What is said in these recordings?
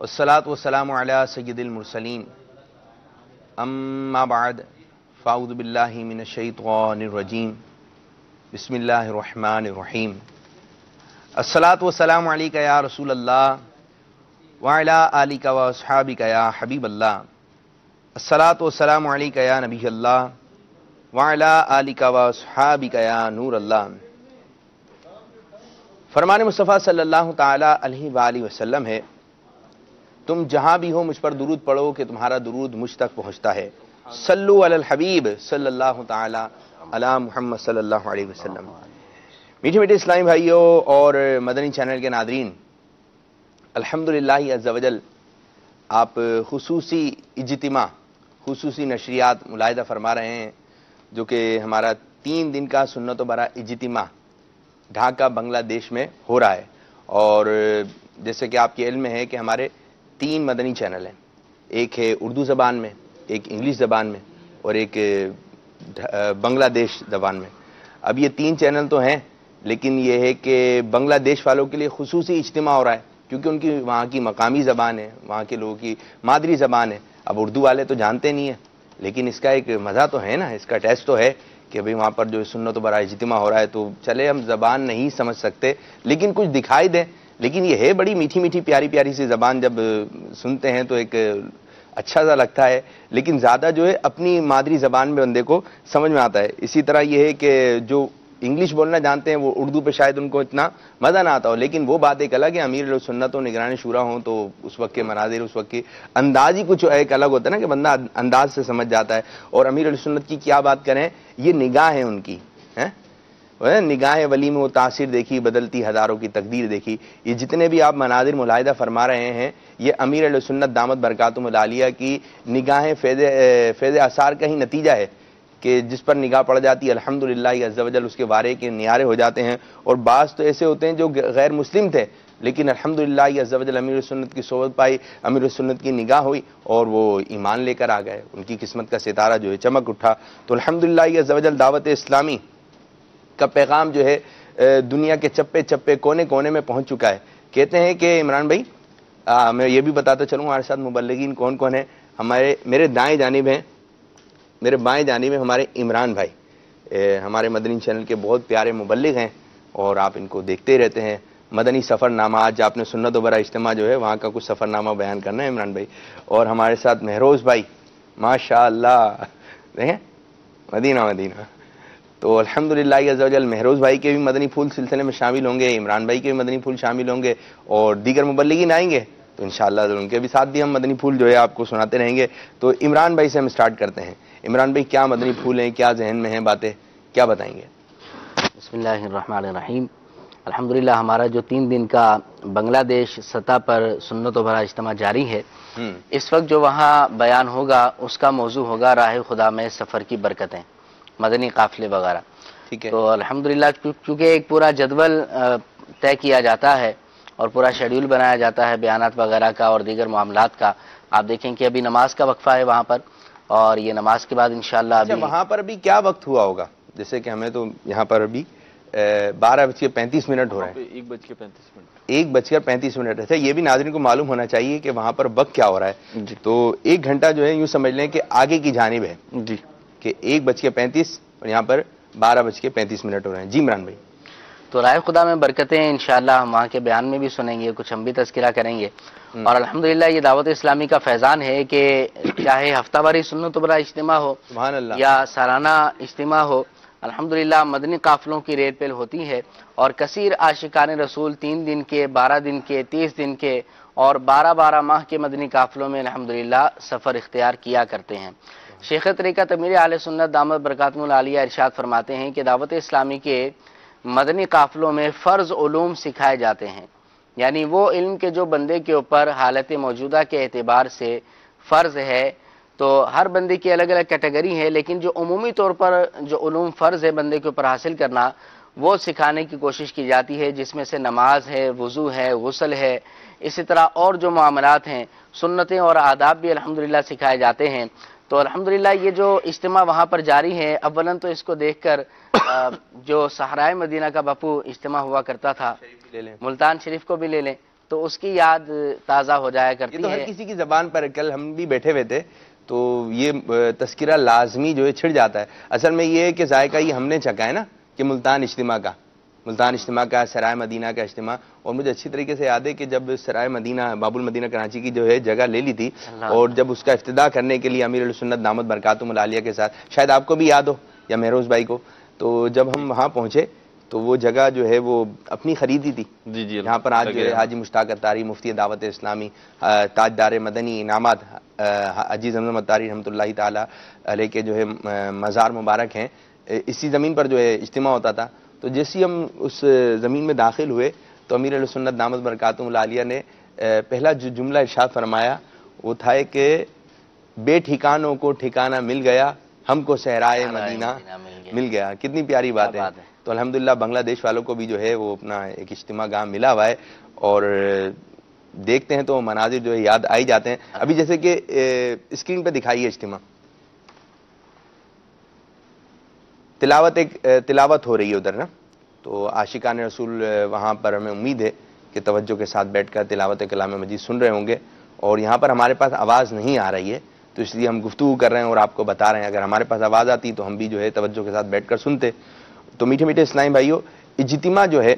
والصلاة والسلام علی سید المرسلین اما بعد فاعوذ باللہ من الشیطان الرجیم بسم اللہ الرحمن الرحیم الصلاة والسلام علیک یا رسول اللہ وعلی آلک و اصحابک یا حبیب اللہ الصلاة والسلام علیک یا نبی اللہ وعلی آلک و اصحابک یا نور اللہ۔ فرمان مصطفیٰ صلی اللہ تعالی علیہ وآلہ وسلم ہے، تم جہاں بھی ہو مجھ پر درود پڑھو کہ تمہارا درود مجھ تک پہنچتا ہے۔ صلو علی الحبیب صلی اللہ تعالی علی محمد صلی اللہ علیہ وسلم۔ میٹھے میٹھے اسلامی بھائیوں اور مدنی چینل کے ناظرین، الحمدللہ عز و جل آپ خصوصی اجتماع، خصوصی نشریات ملاحظہ فرما رہے ہیں، جو کہ ہمارا 3 دن کا سنت و برا اجتماع ڈھاکہ بنگلہ دیش میں ہو رہا ہے۔ اور جیسے کہ آپ کے علم میں ہے کہ ہمارے 3 مدنی چینل ہیں، ایک ہے اردو زبان میں، ایک انگلش زبان میں اور ایک بنگلہ دیش زبان میں۔ اب یہ 3 چینل تو ہیں، لیکن یہ ہے کہ بنگلہ دیش والوں کے لیے خصوصی اجتماع ہو رہا ہے، کیونکہ ان کی وہاں کی مقامی زبان ہے، وہاں کے لوگوں کی مادری زبان ہے۔ اب اردو والے تو جانتے نہیں ہیں، لیکن اس کا ایک مزہ تو ہے نا، اس کا ٹیسٹ تو ہے کہ بھئی وہاں پر جو سنت و برا اجتماع ہو رہا ہے، تو چلے ہم زبان نہیں سمجھ سکتے لیکن کچھ دکھائی دیں، لیکن یہ ہے بڑی میٹھی میٹھی پیاری پیاری سی زبان، جب سنتے ہیں تو ایک اچھا سا لگتا ہے، لیکن زیادہ جو ہے اپنی مادری زبان میں بندے کو سمجھ میں آتا ہے۔ اسی طرح یہ ہے کہ جو انگلش بولنا جانتے ہیں وہ اردو پہ شاید ان کو اتنا مزہ نہ آتا ہو، لیکن وہ بات ایک الگ ہے، امیر السنت و نگران شورا ہوں تو اس وقت کے مناظر، اس وقت کی انداز ہی کچھ ایک الگ ہوتا ہے نا، کہ بندہ انداز سے سمجھ جاتا ہے۔ اور امیر السنت کی کیا بات کریں، یہ نگاہ ہے ان کی، نگاہ ولی میں وہ تاثیر دیکھی، بدلتی ہزاروں کی تقدیر دیکھی۔ یہ جتنے بھی آپ مناظر ملاحظہ فرما رہے ہیں، یہ امیر علیہ سنت دامت برکاتہم العالیہ کی نگاہیں فیض آثار کا ہی نتیجہ ہے، کہ جس پر نگاہ پڑ جاتی ہے الحمدللہ عز و جل اس کے وارے کے نیارے ہو جاتے ہیں۔ اور بعض تو ایسے ہوتے ہیں جو غیر مسلم تھے، لیکن الحمدللہ عز و جل امیر السنت کی صحبت پائی، امیر السنت کی نگاہ ہوئی اور وہ ایمان لے کر آ گئے، ان کی قسمت کا ستارہ جو ہے چمک اٹھا۔ تو الحمدللہ عز و جل دعوت اسلامی کا پیغام جو ہے دنیا کے چپے چپے کونے کونے میں پہنچ چکا ہے۔ کہتے ہیں کہ عمران بھائی، میں یہ بھی بتاتا چلوں ہمارے ساتھ مبلغین کون کون ہیں۔ میرے دائیں جانب ہیں، میرے بائیں جانب میں ہمارے عمران بھائی، ہمارے مدنی چینل کے بہت پیارے مبلغ ہیں اور آپ ان کو دیکھتے رہتے ہیں۔ مدنی سفر نامہ، آج آپ نے سنت و برا اجتماع جو ہے وہاں کا کچھ سفر نامہ بیان کرنا ہے عمران بھائی۔ اور ہمارے ساتھ مہروز بھائی، ماشاء اللہ، دیکھیں مدینہ مدینہ۔ تو الحمدللہ عز و جل مہروز بھائی کے بھی مدنی پھول سلسلے میں شامل ہوں گے، عمران بھائی کے بھی مدنی پھول شامل ہوں گے، اور دیگر مبلغین آئیں گے تو انشاءاللہ ان کے بھی ساتھ بھی ہم مدنی پھول جو ہے آپ کو سناتے رہیں گے۔ تو عمران بھائی سے ہم سٹارٹ کرتے ہیں۔ عمران بھائی، کیا مدنی پھول ہیں، کیا ذہن میں ہیں باتیں، کیا بتائیں گے؟ بسم اللہ الرحمن الرحیم۔ الحمدللہ ہمارا جو 3 دن کا بنگلہ دیش سطح پر سنت و بھرا اجتماع جاری ہے، اس وقت جو وہاں بیان ہوگا اس کا موضوع ہوگا راہ خدا میں سفر کی برکتیں، مدنی قافلے وغیرہ۔ ٹھیک ہے۔ تو الحمدللہ چونکہ ایک پورا جدول طے کیا جاتا ہے اور پورا شیڈیول بنایا جاتا ہے بیانات وغیرہ کا اور دیگر معاملات کا۔ آپ دیکھیں کہ ابھی نماز کا وقفہ ہے وہاں پر، اور یہ نماز کے بعد انشاءاللہ ابھی وہاں پر بھی کیا وقت ہوا ہوگا؟ جیسے کہ ہمیں تو یہاں پر ابھی 12:35 ہو رہے ہیں، 1:35۔ اچھا، یہ بھی ناظرین کو معلوم ہونا چاہیے کہ وہاں پر وقت کیا ہو رہا ہے۔ تو 1 گھنٹہ جو ہے یوں سمجھ لیں کہ آگے کی جانب ہے، جی، کہ 1:35 اور یہاں پر 12:35 ہو رہے ہیں۔ جی عمران بھائی۔ تو رائے خدا میں برکتیں انشاءاللہ ہم وہاں کے بیان میں بھی سنیں گے، کچھ ہم بھی تذکرہ کریں گے۔ اور الحمدللہ یہ دعوت اسلامی کا فیضان ہے کہ چاہے ہفتہ واری سنت و برا اجتماع ہو سبحان اللہ، یا سالانہ اجتماع ہو، الحمدللہ مدنی قافلوں کی ریل پیل ہوتی ہے، اور کثیر عاشقان رسول 3 دن کے، 12 دن کے، 30 دن کے اور 12 ماہ کے مدنی قافلوں میں الحمدللہ سفر اختیار کیا کرتے ہیں۔ شیخ طریقت امیر اہل سنت دامت برکاتہم العالیہ ارشاد فرماتے ہیں کہ دعوت اسلامی کے مدنی قافلوں میں فرض علوم سکھائے جاتے ہیں، یعنی وہ علم کے جو بندے کے اوپر حالت موجودہ کے اعتبار سے فرض ہے۔ تو ہر بندے کی الگ الگ کیٹیگری ہے، لیکن جو عمومی طور پر جو علوم فرض ہے بندے کے اوپر حاصل کرنا، وہ سکھانے کی کوشش کی جاتی ہے، جس میں سے نماز ہے، وضو ہے، غسل ہے، اسی طرح اور جو معاملات ہیں، سنتیں اور آداب بھی الحمدللہ سکھائے جاتے ہیں۔ تو الحمدللہ یہ جو اجتماع وہاں پر جاری ہے، اولاً تو اس کو دیکھ کر جو صحرائے مدینہ کا باپو اجتماع ہوا کرتا تھا، ملتان شریف کو بھی لے لیں، تو اس کی یاد تازہ ہو جایا یہ کرتی تو ہر ہے. کسی کی زبان پر، کل ہم بھی بیٹھے ہوئے تھے تو یہ تذکرہ لازمی جو ہے چھڑ جاتا ہے. اصل میں یہ ہے کہ ذائقہ یہ ہم نے چکھا ہے نا کہ ملتان اجتماع کا سرائے مدینہ کا اجتماع. اور مجھے اچھی طریقے سے یاد ہے کہ جب سرائے مدینہ باب المدینہ کراچی کی جو ہے جگہ لے لی تھی اور جب اس کا افتتاح کرنے کے لیے امیر السنت دامت برکاتہم العالیہ کے ساتھ، شاید آپ کو بھی یاد ہو یا مہروز بھائی کو، تو جب ہم وہاں پہنچے تو وہ جگہ جو ہے وہ اپنی خریدی تھی. جی جی یہاں پر آج جو ہے حاجی مشتاق اتاری مفتی دعوت اسلامی تاجدار مدنی انعامات حاجی زمزم اتاری رحمۃ اللہ تعالی علیہ کے جو ہے مزار مبارک ہیں، اسی زمین پر جو ہے اجتماع ہوتا تھا. تو جیسے ہم اس زمین میں داخل ہوئے تو امیر علیہ سنت دامت برکاتہم العالیہ نے پہلا جو جملہ ارشاد فرمایا وہ تھا کہ بے ٹھکانوں کو ٹھکانہ مل گیا، ہم کو صحرائے مدینہ مل گیا. کتنی پیاری بات ہے. تو الحمدللہ بنگلہ دیش والوں کو بھی جو ہے وہ اپنا ایک اجتماع گاہ ملا ہوا ہے اور دیکھتے ہیں تو مناظر جو ہے یاد آئی جاتے ہیں. ابھی جیسے کہ اسکرین پہ دکھائیے اجتماع، تلاوت ہو رہی ہے ادھر نا. تو عاشقان رسول وہاں پر ہمیں امید ہے کہ توجہ کے ساتھ بیٹھ کر تلاوت کلام مجید سن رہے ہوں گے. اور یہاں پر ہمارے پاس آواز نہیں آ رہی ہے تو اس لیے ہم گفتگو کر رہے ہیں اور آپ کو بتا رہے ہیں. اگر ہمارے پاس آواز آتی تو ہم بھی جو ہے توجہ کے ساتھ بیٹھ کر سنتے. تو میٹھے میٹھے اسلامی بھائیو، اجتماع جو ہے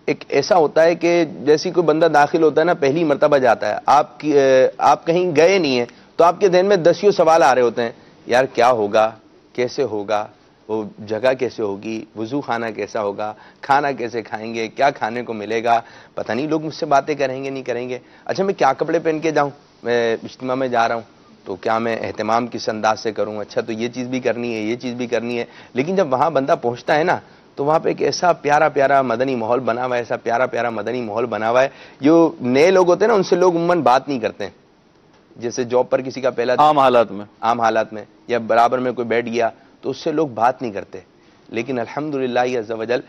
ایک ایسا ہوتا ہے کہ جیسی کوئی بندہ داخل ہوتا ہے نا، پہلی مرتبہ جاتا ہے، آپ کہیں گئے نہیں ہیں تو آپ کے ذہن میں دسیوں سوال آ رہے ہوتے ہیں. یار کیا ہوگا، کیسے ہوگا، وہ جگہ کیسے ہوگی، وضو خانہ کیسا ہوگا، کھانا کیسے کھائیں گے، کیا کھانے کو ملے گا، پتہ نہیں لوگ مجھ سے باتیں کریں گے نہیں کریں گے. اچھا میں کیا کپڑے پہن کے جاؤں، میں اجتماع میں جا رہا ہوں تو کیا میں اہتمام کس انداز سے کروں، اچھا تو یہ چیز بھی کرنی ہے، یہ چیز بھی کرنی ہے. لیکن جب وہاں بندہ پہنچتا ہے نا تو وہاں پہ ایک ایسا پیارا پیارا مدنی ماحول بنا ہوا ہے، ایسا پیارا پیارا مدنی ماحول بنا ہوا ہے. جو نئے لوگ ہوتے ہیں نا ان سے لوگ عموماً بات نہیں کرتے ہیں. جیسے جاب پر کسی کا پہلا عام حالات میں یا برابر میں کوئی بیٹھ گیا تو اس سے لوگ بات نہیں کرتے. لیکن الحمدللہ عز و جل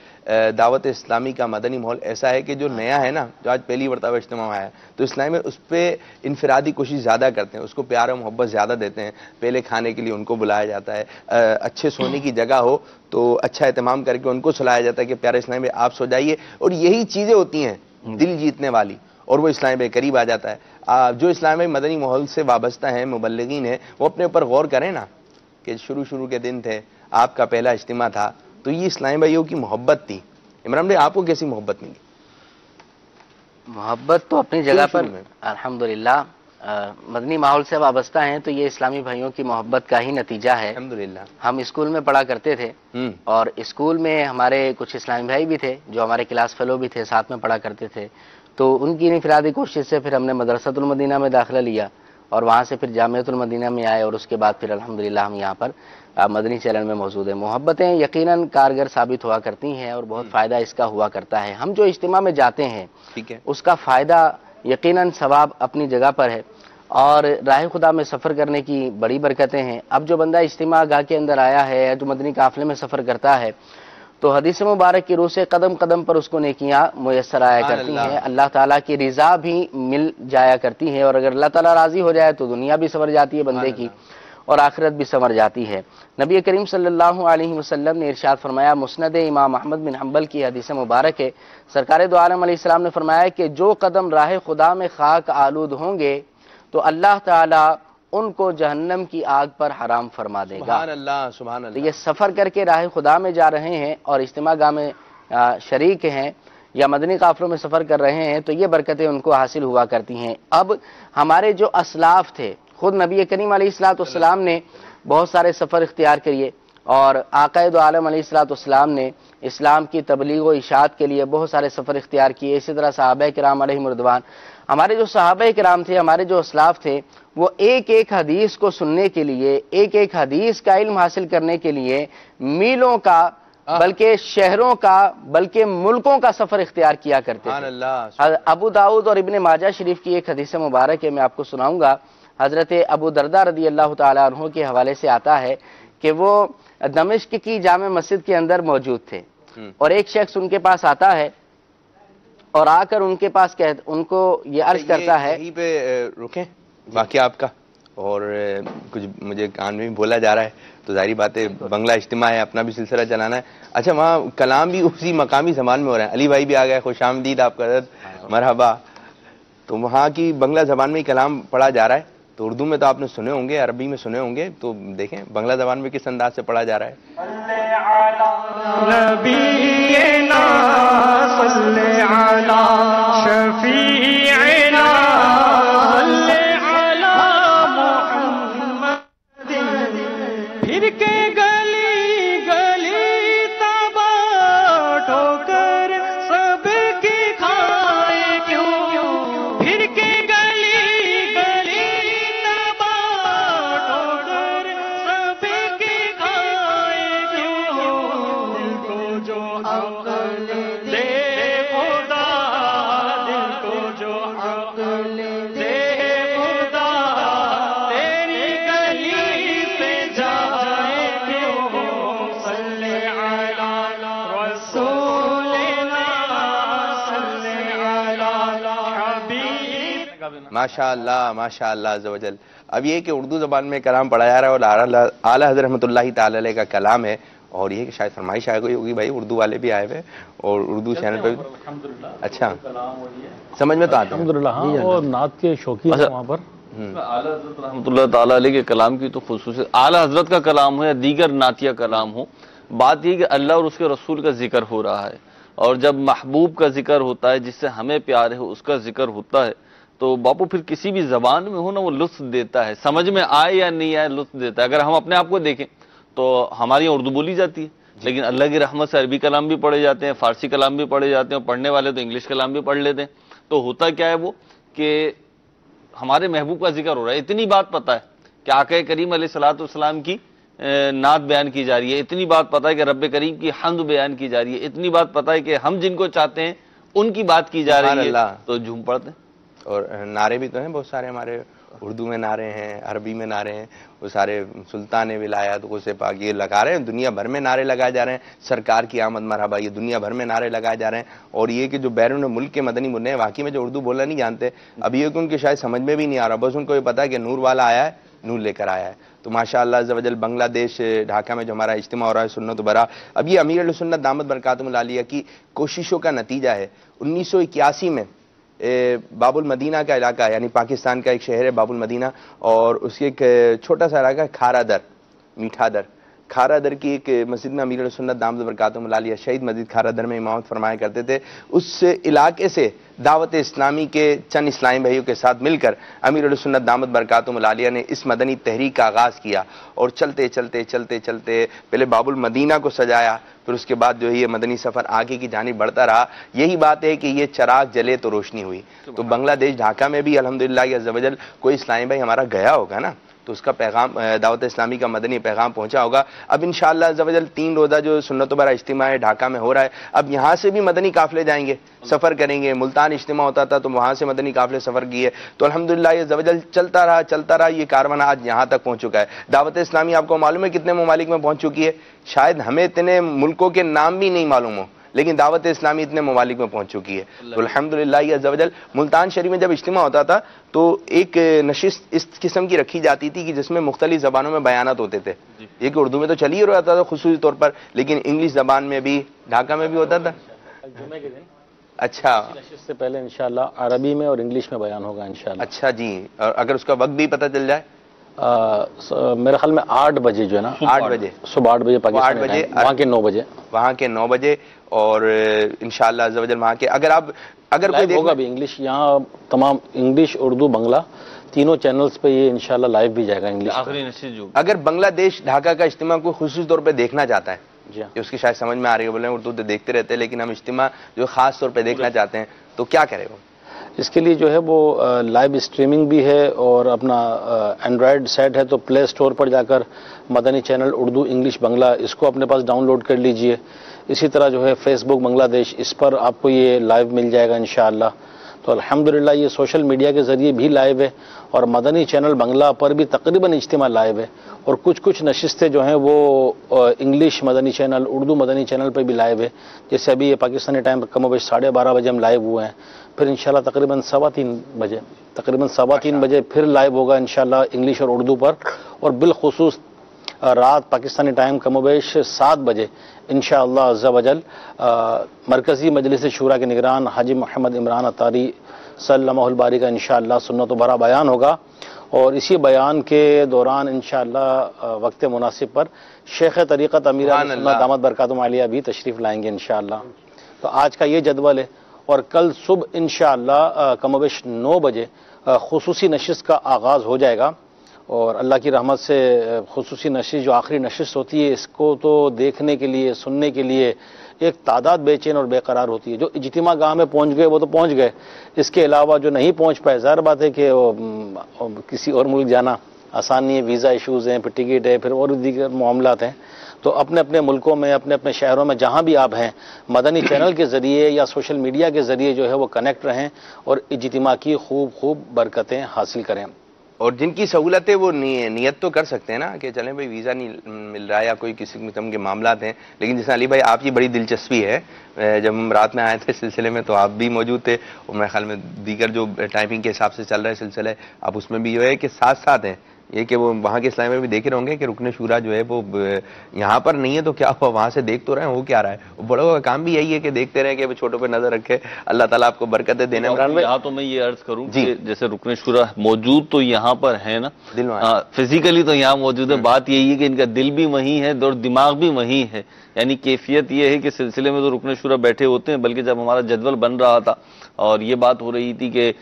دعوت اسلامی کا مدنی ماحول ایسا ہے کہ جو نیا ہے نا، جو آج پہلی مرتبہ اجتماع آیا ہے تو اسلامی میں اس پہ انفرادی کوشش زیادہ کرتے ہیں، اس کو پیار و محبت زیادہ دیتے ہیں. پہلے کھانے کے لیے ان کو بلایا جاتا ہے، اچھے سونے کی جگہ ہو تو اچھا اہتمام کر کے ان کو سلایا جاتا ہے کہ پیارے اسلامی میں آپ سو جائیے. اور یہی چیزیں ہوتی ہیں دل جیتنے والی اور وہ اسلامی میں قریب آ جاتا ہے. جو اسلامی مدنی ماحول سے وابستہ ہیں، مبلغین ہیں، وہ اپنے اوپر غور کریں نا کہ شروع کے دن تھے، آپ کا پہلا اجتماع تھا تو یہ اسلامی بھائیوں کی محبت تھی. عمران بھائی آپ کو کیسی محبت ملی؟ محبت تو اپنی جگہ پر الحمدللہ مدنی ماحول سے وابستہ ہیں تو یہ اسلامی بھائیوں کی محبت کا ہی نتیجہ ہے. الحمدللہ ہم اسکول میں پڑھا کرتے تھے اور اسکول میں ہمارے کچھ اسلامی بھائی بھی تھے جو ہمارے کلاس فیلو بھی تھے، ساتھ میں پڑھا کرتے تھے. تو ان کی انفرادی کوشش سے پھر ہم نے مدرسۃ المدینہ میں داخلہ لیا اور وہاں سے پھر جامعۃ المدینہ میں آئے اور اس کے بعد پھر الحمدللہ ہم یہاں پر مدنی چینل میں موجود ہیں. محبتیں یقیناً کارگر ثابت ہوا کرتی ہیں اور بہت فائدہ اس کا ہوا کرتا ہے. ہم جو اجتماع میں جاتے ہیں ٹھیک ہے، اس کا فائدہ یقیناً ثواب اپنی جگہ پر ہے اور راہ خدا میں سفر کرنے کی بڑی برکتیں ہیں. اب جو بندہ اجتماع گاہ کے اندر آیا ہے یا جو مدنی قافلے میں سفر کرتا ہے تو حدیث مبارک کی روح سے قدم قدم پر اس کو نیکیاں میسر آیا کرتی ہیں، اللہ تعالیٰ کی رضا بھی مل جایا کرتی ہے. اور اگر اللہ تعالیٰ راضی ہو جائے تو دنیا بھی سنور جاتی ہے بندے کی اور آخرت بھی سنور جاتی ہے. نبی کریم صلی اللہ علیہ وسلم نے ارشاد فرمایا، مسند امام احمد بن حنبل کی حدیث مبارک ہے، سرکار دو عالم علیہ السلام نے فرمایا کہ جو قدم راہ خدا میں خاک آلود ہوں گے تو اللہ تعالیٰ ان کو جہنم کی آگ پر حرام فرما دے گا. سبحان اللہ سبحان تو اللہ. یہ سفر کر کے راہ خدا میں جا رہے ہیں اور اجتماع گاہ میں شریک ہیں یا مدنی قافلوں میں سفر کر رہے ہیں تو یہ برکتیں ان کو حاصل ہوا کرتی ہیں. اب ہمارے جو اسلاف تھے، خود نبی کریم علیہ الصلوۃ والسلام نے بہت سارے سفر اختیار کیے اور آقا دو عالم علیہ الصلوۃ والسلام نے اسلام کی تبلیغ و اشاعت کے لیے بہت سارے سفر اختیار کیے. اسی طرح صحابہ کرام علیہم رضوان، ہمارے جو صحابہ کرام تھے، ہمارے جو اسلاف تھے، وہ ایک ایک حدیث کو سننے کے لیے، ایک ایک حدیث کا علم حاصل کرنے کے لیے میلوں کا بلکہ شہروں کا بلکہ ملکوں کا سفر اختیار کیا کرتے تھے. ابو داؤد اور ابن ماجہ شریف کی ایک حدیث مبارک ہے، میں آپ کو سناؤں گا. حضرت ابو دردہ رضی اللہ تعالیٰ عنہ کے حوالے سے آتا ہے کہ وہ دمشق کی جامع مسجد کے اندر موجود تھے اور ایک شخص ان کے پاس آتا ہے اور آ کر ان کے پاس ان کو یہ عرض کرتا ہے. یہیں پہ رکیں واقعہ آپ کا، اور کچھ مجھے کان میں بھی بولا جا رہا ہے تو ظاہری بات ہے بنگلہ اجتماع ہے، اپنا بھی سلسلہ چلانا ہے. اچھا وہاں کلام بھی اسی مقامی زبان میں ہو رہا ہے. علی بھائی بھی آ گئے، خوش آمدید آپ کا حضرت. مرحبا. تو وہاں کی بنگلہ زبان میں ہی کلام پڑھا جا رہا ہے. تو اردو میں تو آپ نے سنے ہوں گے, عربی میں سنے ہوں گے, تو دیکھیں بنگلہ زبان میں کس انداز سے پڑھا جا رہا ہے. نبینا صلی علی شفیعنا صلی علی محمد. پھر کے گلی گلی تبا ٹھوکر سب کی کھائے کیوں. پھر کے گلی گلی تبا ٹھوکر سب کی کھائے کیوں. دل کو جو عقل دے خدا, دل کو جو عقل دے خدا, تیری گلی سے جائے کیوں. صلی علی رسولنا صلی علی حبیب. ماشاء اللہ ماشاء اللہ عز و جل. اب یہ کہ اردو زبان میں کلام پڑھا جا رہا ہے اور اعلیٰ حضرت رحمۃ اللہ تعالی علیہ کا کلام ہے, اور یہ کہ شاید فرمائش آئے گئی ہوگی, بھائی اردو والے بھی آئے ہوئے اور اردو چینل پہ بھی. اچھا, سمجھ میں تو آتا ہے الحمدللہ. ہاں, اور نعت کے شوقین ہیں وہاں پر. اعلیٰ حضرت رحمۃ اللہ تعالیٰ علیہ کے کلام کی تو خصوصیت, اعلیٰ حضرت کا کلام ہو یا دیگر نعتیہ کلام ہو, بات یہ کہ اللہ اور اس کے رسول کا ذکر ہو رہا ہے, اور جب محبوب کا ذکر ہوتا ہے جس سے ہمیں پیار ہے اس کا ذکر ہوتا ہے, تو باپو پھر کسی بھی زبان میں ہو نا وہ لطف دیتا ہے, سمجھ میں آئے یا نہیں آئے لطف دیتا ہے. اگر ہم اپنے آپ کو دیکھیں تو ہماری اردو بولی جاتی ہے, لیکن اللہ کی رحمت سے عربی کلام بھی پڑھے جاتے ہیں, فارسی کلام بھی پڑھے جاتے ہیں, اور پڑھنے والے تو انگلش کلام بھی پڑھ لیتے ہیں. تو ہوتا کیا ہے وہ کہ ہمارے محبوب کا ذکر ہو رہا ہے. اتنی بات پتہ ہے کہ آقا کریم علیہ الصلوۃ والسلام کی نعت بیان کی جا رہی ہے, اتنی بات پتہ ہے کہ رب کریم کی حمد بیان کی جا رہی ہے, اتنی بات پتہ ہے کہ ہم جن کو چاہتے ہیں ان کی بات کی جا رہی ہے, تو جھوم پڑتے ہیں. اور نعرے بھی تو ہیں بہت سارے ہمارے, اردو میں نعرے ہیں, عربی میں نعرے ہیں, وہ سارے سلطان ولایت غوث پاک یہ لگا رہے ہیں, دنیا بھر میں نعرے لگائے جا رہے ہیں. سرکار کی آمد مرحبا, یہ دنیا بھر میں نعرے لگائے جا رہے ہیں. اور یہ کہ جو بیرون ملک کے مدنی منع ہیں واقعی میں جو اردو بولنا نہیں جانتے, اب یہ کہ ان کے شاید سمجھ میں بھی نہیں آ رہا, بس ان کو یہ پتا ہے کہ نور والا آیا ہے, نور لے کر آیا ہے. تو ماشاء اللہ عز و جل بنگلہ دیش ڈھاکہ میں جو ہمارا اجتماع ہو رہا ہے سنت و برا, اب یہ امیر اہل سنت دامت برکاتہم العالیہ کی کوششوں کا نتیجہ ہے. 1981 میں باب المدینہ کا علاقہ یعنی پاکستان کا ایک شہر ہے باب المدینہ, اور اس کے ایک چھوٹا سا علاقہ کھارا در, میٹھا در. کھارا در کی ایک مسجد میں امیر علیہ سنت دامت برکاتہم العالیہ شہید مسجد کھارا در میں امامت فرمایا کرتے تھے. اس علاقے سے دعوت اسلامی کے چند اسلامی بھائیوں کے ساتھ مل کر امیر علیہ سنت دامت برکاتہم العالیہ نے اس مدنی تحریک کا آغاز کیا, اور چلتے چلتے چلتے چلتے پہلے باب المدینہ کو سجایا, پھر اس کے بعد جو ہے یہ مدنی سفر آگے کی جانب بڑھتا رہا. یہی بات ہے کہ یہ چراغ جلے تو روشنی ہوئی. تو بنگلہ دیش ڈھاکہ میں بھی الحمدللہ عز و جل کوئی اسلامی بھائی ہمارا گیا ہوگا نا, تو اس کا پیغام دعوت اسلامی کا مدنی پیغام پہنچا ہوگا. اب انشاءاللہ عز و جل 3 روزہ جو سنت و برا اجتماع ہے ڈھاکہ میں ہو رہا ہے, اب یہاں سے بھی مدنی قافلے جائیں گے, سفر کریں گے. ملتان اجتماع ہوتا تھا تو وہاں سے مدنی قافلے سفر کیے, تو الحمدللہ عز و جل چلتا رہا یہ کاروان آج یہاں تک پہنچ چکا ہے. دعوت اسلامی آپ کو معلوم ہے کتنے ممالک میں پہنچ چکی ہے, شاید ہمیں اتنے ملکوں کے نام بھی نہیں معلوم ہو, لیکن دعوت اسلامی اتنے ممالک میں پہنچ چکی ہے. تو الحمدللہ عز و جل ملتان شریف میں جب اجتماع ہوتا تھا تو ایک نشست اس قسم کی رکھی جاتی تھی کہ جس میں مختلف زبانوں میں بیانات ہوتے تھے. یہ کہ اردو میں تو چل ہی رہا تھا خصوصی طور پر, لیکن انگلش زبان میں بھی ڈھاکہ میں بھی ہوتا تھا. جمعے کے دن اچھا, نشست سے پہلے انشاءاللہ عربی میں اور انگلش میں بیان ہوگا انشاءاللہ. اچھا جی, اور اگر اس کا وقت بھی پتہ چل جائے, میرے خیال میں 8 بجے جو ہے نا, 8 بجے صبح 8 بجے پاکستان میں, وہاں کے 9 بجے, وہاں کے 9 بجے. اور انشاءاللہ عز و جل وہاں کے اگر کوئی ہوگا بھی انگلش, یہاں تمام انگلش اردو بنگلہ تینوں چینلز پہ یہ انشاءاللہ لائیو بھی جائے گا انگلش. آخری نشست جو اگر بنگلہ دیش ڈھاکہ کا اجتماع کو خصوصی طور پہ دیکھنا چاہتا ہے, جی ہاں, اس کی شاید سمجھ میں آ رہی ہے, بولے اردو تو دیکھتے رہتے ہیں لیکن ہم اجتماع جو خاص طور پہ دیکھنا چاہتے ہیں, تو کیا کرے وہ؟ اس کے لیے جو ہے وہ لائیو اسٹریمنگ بھی ہے, اور اپنا اینڈرائڈ سیٹ ہے تو پلے اسٹور پر جا کر مدنی چینل اردو انگلش بنگلہ اس کو اپنے پاس ڈاؤن لوڈ کر لیجئے. اسی طرح جو ہے فیس بک بنگلہ دیش, اس پر آپ کو یہ لائیو مل جائے گا انشاءاللہ. تو الحمدللہ یہ سوشل میڈیا کے ذریعے بھی لائیو ہے, اور مدنی چینل بنگلہ پر بھی تقریباً اجتماع لائیو ہے, اور کچھ نشستیں جو ہیں وہ انگلش مدنی چینل اردو مدنی چینل پہ بھی لائیو ہے. جیسے ابھی یہ پاکستانی ٹائم کم و بیش 12:30 بجے ہم لائیو ہوئے ہیں, پھر انشاءاللہ تقریباً 3:15 بجے پھر لائیو ہوگا انشاءاللہ انگلش اور اردو پر. اور بالخصوص رات پاکستانی ٹائم کم و بیش 7 بجے انشاءاللہ عز و جل مرکزی مجلس شورا کے نگران حاجی محمد عمران عطاری صلی اللہ الباری کا انشاءاللہ سنت و بھرا بیان ہوگا، اور اسی بیان کے دوران انشاءاللہ وقت مناسب پر شیخ طریقت امیر اہل سنت دامت برکاتہم عالیہ بھی تشریف لائیں گے انشاءاللہ۔ تو آج کا یہ جدول ہے، اور کل صبح انشاءاللہ کم و بیش 9 بجے خصوصی نشست کا آغاز ہو جائے گا، اور اللہ کی رحمت سے خصوصی نشست جو آخری نشست ہوتی ہے اس کو تو دیکھنے کے لیے سننے کے لیے ایک تعداد بے چین اور بے قرار ہوتی ہے۔ جو اجتماع گاہ میں پہنچ گئے وہ تو پہنچ گئے، اس کے علاوہ جو نہیں پہنچ پائے ظاہر بات ہے کہ کسی اور ملک جانا آسان نہیں ہے، ویزا ایشوز ہیں، پھر ٹکٹ ہے، پھر اور دیگر معاملات ہیں، تو اپنے اپنے ملکوں میں اپنے اپنے شہروں میں جہاں بھی آپ ہیں مدنی چینل کے ذریعے یا سوشل میڈیا کے ذریعے جو ہے وہ کنیکٹ رہیں اور اجتماع کی خوب برکتیں حاصل کریں۔ اور جن کی سہولت ہے وہ نیت تو کر سکتے ہیں نا کہ چلیں بھائی ویزا نہیں مل رہا ہے یا کوئی کسی قسم کے معاملات ہیں، لیکن جیسے علی بھائی آپ کی بڑی دلچسپی ہے، جب ہم رات میں آئے تھے سلسلے میں تو آپ بھی موجود تھے، اور میرے خیال میں دیگر جو ٹائمنگ کے حساب سے چل رہا ہے سلسلہ ہے آپ اس میں بھی جو ہے کہ ساتھ ہیں، یہ کہ وہ وہاں کے اسلام میں بھی دیکھ رہے ہوں گے کہ رکن شورا جو ہے وہ یہاں پر نہیں ہے تو کیا ہوا، وہاں سے دیکھ تو رہے ہیں وہ کیا رہا ہے، بڑوں کا کام بھی یہی ہے کہ دیکھتے رہیں کہ چھوٹوں پہ نظر رکھے، اللہ تعالیٰ آپ کو برکتیں دینے۔ یہاں تو میں یہ عرض کروں کہ جیسے رکن شورا موجود تو یہاں پر ہے نا، فزیکلی تو یہاں موجود ہے، بات یہی ہے کہ ان کا دل بھی وہیں ہے اور دماغ بھی وہیں ہے، یعنی کیفیت یہ ہے کہ سلسلے میں تو رکن شورا بیٹھے ہوتے ہیں، بلکہ جب ہمارا جدول بن رہا تھا اور یہ بات ہو رہی تھی کہ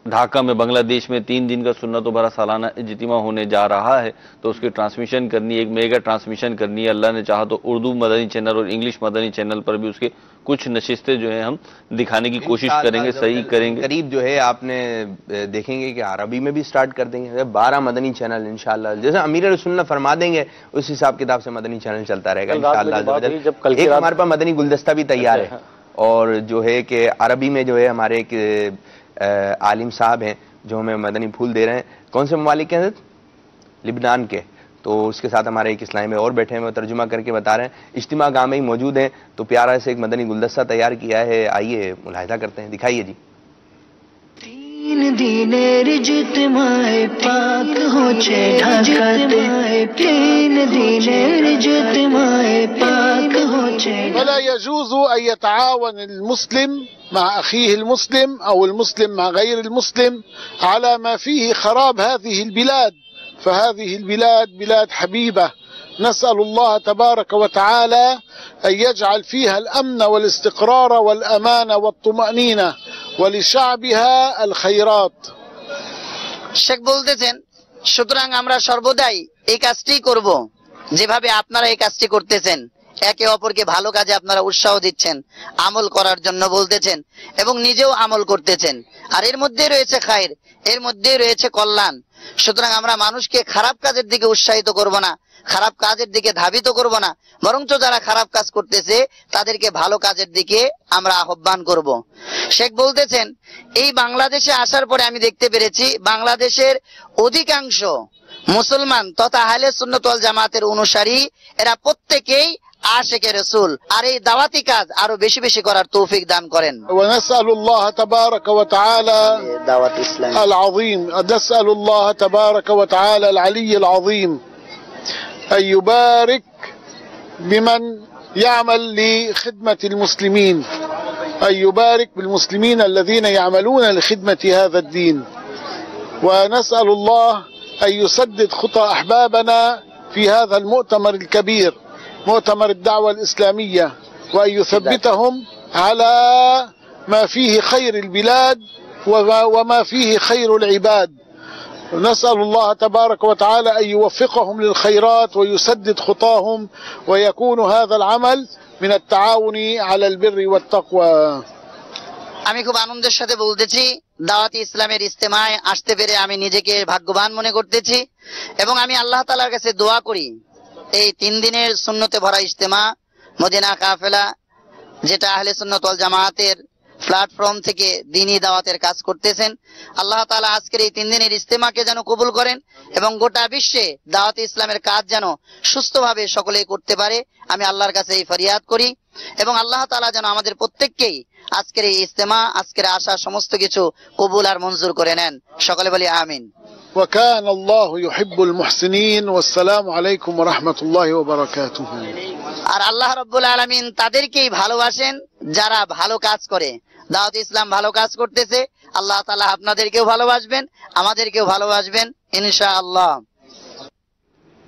ڈھاکہ میں بنگلہ دیش میں 3 دن کا سنت و بھرا سالانہ اجتماع ہونے جا رہا ہے، تو اس کی ٹرانسمیشن کرنی، ایک میگا ٹرانسمیشن کرنی ہے، اللہ نے چاہا تو اردو مدنی چینل اور انگلش مدنی چینل پر بھی اس کے کچھ نشستیں جو ہیں ہم دکھانے کی کوشش کریں گے، صحیح کریں گے۔ قریب جو ہے آپ نے دیکھیں گے کہ عربی میں بھی سٹارٹ کر دیں گے 12 مدنی چینل انشاءاللہ، جیسے امیر السنت فرما دیں گے اس حساب کتاب سے مدنی چینل چلتا رہے گا انشاءاللہ۔ ایک ہمارے پاس مدنی گلدستہ بھی تیار ہے، اور جو ہے کہ عربی میں جو ہے ہمارے ایک عالم صاحب ہیں جو ہمیں مدنی پھول دے رہے ہیں، کون سے ممالک کے حضرت؟ لبنان کے، تو اس کے ساتھ ہمارے ایک اسلامی میں اور بیٹھے ہیں، وہ ترجمہ کر کے بتا رہے ہیں، اجتماع گاہ میں ہی موجود ہیں، تو پیارا سے ایک مدنی گلدستہ تیار کیا ہے، آئیے ملاحظہ کرتے ہیں، دکھائیے جی۔ تین دینر اجتماع پاک ہو چھے ڈھاکہ، تین دینر اجتماع پاک ہو چھے۔ ولا يجوز أن يتعاون المسلم مع أخيه المسلم أو المسلم مع غير المسلم على ما فيه خراب هذه البلاد، فهذه البلاد بلاد حبيبة، نسأل الله تبارك وتعالى أن يجعل فيها الأمن والاستقرار والأمان والطمأنينة ولشعبها الخيرات۔ শেখ বলতেছেন সুতরাং আমরা সর্বদাই এই কাজটি করব যেভাবে আপনারা এই কাজটি করতেছেন, একে অপরকে ভালো কাজে আপনারা উৎসাহ দিচ্ছেন, আমল করার জন্য বলতেছেন এবং নিজেও আমল করতেছেন, আর এর মধ্যে রয়েছে খায়ের, এর মধ্যে রয়েছে কল্যাণ। সুতরাং আমরা মানুষকে খারাপ কাজের দিকে উৎসাহিত করব না, খারাপ কাজের দিকে ধাবিত করব না, বরঞ্চ যারা খারাপ কাজ করতেছে তাদেরকে ভালো কাজের দিকে আমরা আহ্বান করব। শেখ বলতেছেন এই বাংলাদেশে আসার পরে আমি দেখতে পেরেছি বাংলাদেশের অধিকাংশ মুসলমান তথা আহলে সুন্নাত ওয়াল জামাতের অনুসারী এরা প্রত্যেকেই আশিকে রাসূল, আর এই দাওয়াতি কাজ আরো বেশি বেশি করার তৌফিক দান করেন। ونسأل الله تبارك وتعالى দাওয়াত ইসলাম العظيم، نسأل الله تبارك وتعالى العلي العظيم أن يبارك بمن يعمل لخدمة المسلمين، أن يبارك بالمسلمين الذين يعملون لخدمة هذا الدين، ونسأل الله أن يسدد خطى أحبابنا في هذا المؤتمر الكبير، مؤتمر الدعوة الإسلامية، وأن يثبتهم على ما فيه خير البلاد وما فيه خير العباد. نسأل الله تبارك وتعالى أن يوفقهم للخيرات ويسدد خطاهم، ويكون هذا العمل من التعاون على البر والتقوى. আমি খুব আনন্দের সাথে বলতেছি দাওয়াতি ইসলামের ইজতেমায় আসতে পেরে আমি নিজেকে ভাগ্যবান মনে করতেছি, এবং আমি আল্লাহ তাআলার কাছে দোয়া করি এই 3 দিনের সুন্নতে ভরা ইজতেমা মদিনা কাফেলা, যেটা আহলে সুন্নাত ওয়াল জামাতের প্ল্যাটফর্ম থেকে দ্বীনি দাওয়াতের কাজ করতেছেন, আল্লাহ তাআলা আজকের এই 3 দিনের ইজতেমাকে যেন কবুল করেন এবং গোটা বিশ্বে দাওয়াতে ইসলামের কাজ যেন সুস্থভাবে সকলেই করতে পারে, আমি আল্লাহর কাছে এই ফরিয়াদ করি, এবং আল্লাহ তাআলা যেন আমাদের প্রত্যেককেই আজকের এই ইজতেমা, আজকের আশা সমস্ত কিছু কবুল আর মঞ্জুর করে নেন। সকলে বলি আমিন। وكان الله يحب المحسنين والسلام عليكم ورحمة الله وبركاته. আর আল্লাহ রব্বুল আলামিন তাদেরকেই ভালোবাসেন যারা ভালো কাজ করে। দাওয়াত ইসলাম ভালো কাজ করতেছে, আল্লাহ তাআলা আপনাদেরকেও ভালোবাসবেন, আমাদেরকেও ভালোবাসবেন ইনশাআল্লাহ।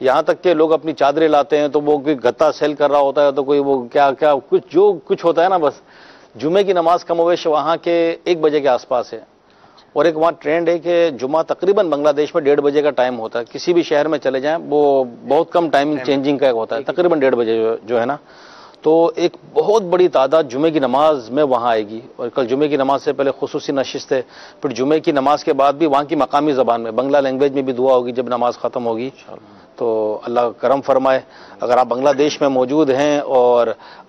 یہاں تک کہ لوگ اپنی چادریں لاتے ہیں تو وہ کوئی گتا سیل کر رہا ہوتا ہے تو کوئی وہ کیا کیا کچھ ہوتا ہے نا. بس جمعے کی نماز کم و بیش وہاں کے 1 بجے کے آس پاس ہے, اور ایک وہاں ٹرینڈ ہے کہ جمعہ تقریباً بنگلہ دیش میں 1:30 بجے کا ٹائم ہوتا ہے. کسی بھی شہر میں چلے جائیں وہ بہت کم ٹائمنگ چینجنگ کا ہوتا ہے, تقریباً 1:30 بجے جو ہے نا. تو ایک بہت بڑی تعداد جمعے کی نماز میں وہاں آئے گی, اور کل جمعے کی نماز سے پہلے خصوصی نشست ہے, پھر جمعے کی نماز کے بعد بھی وہاں کی مقامی زبان میں بنگلہ لینگویج میں بھی دعا ہوگی جب نماز ختم ہوگی. تو اللہ کرم فرمائے. اگر آپ بنگلہ دیش میں موجود ہیں اور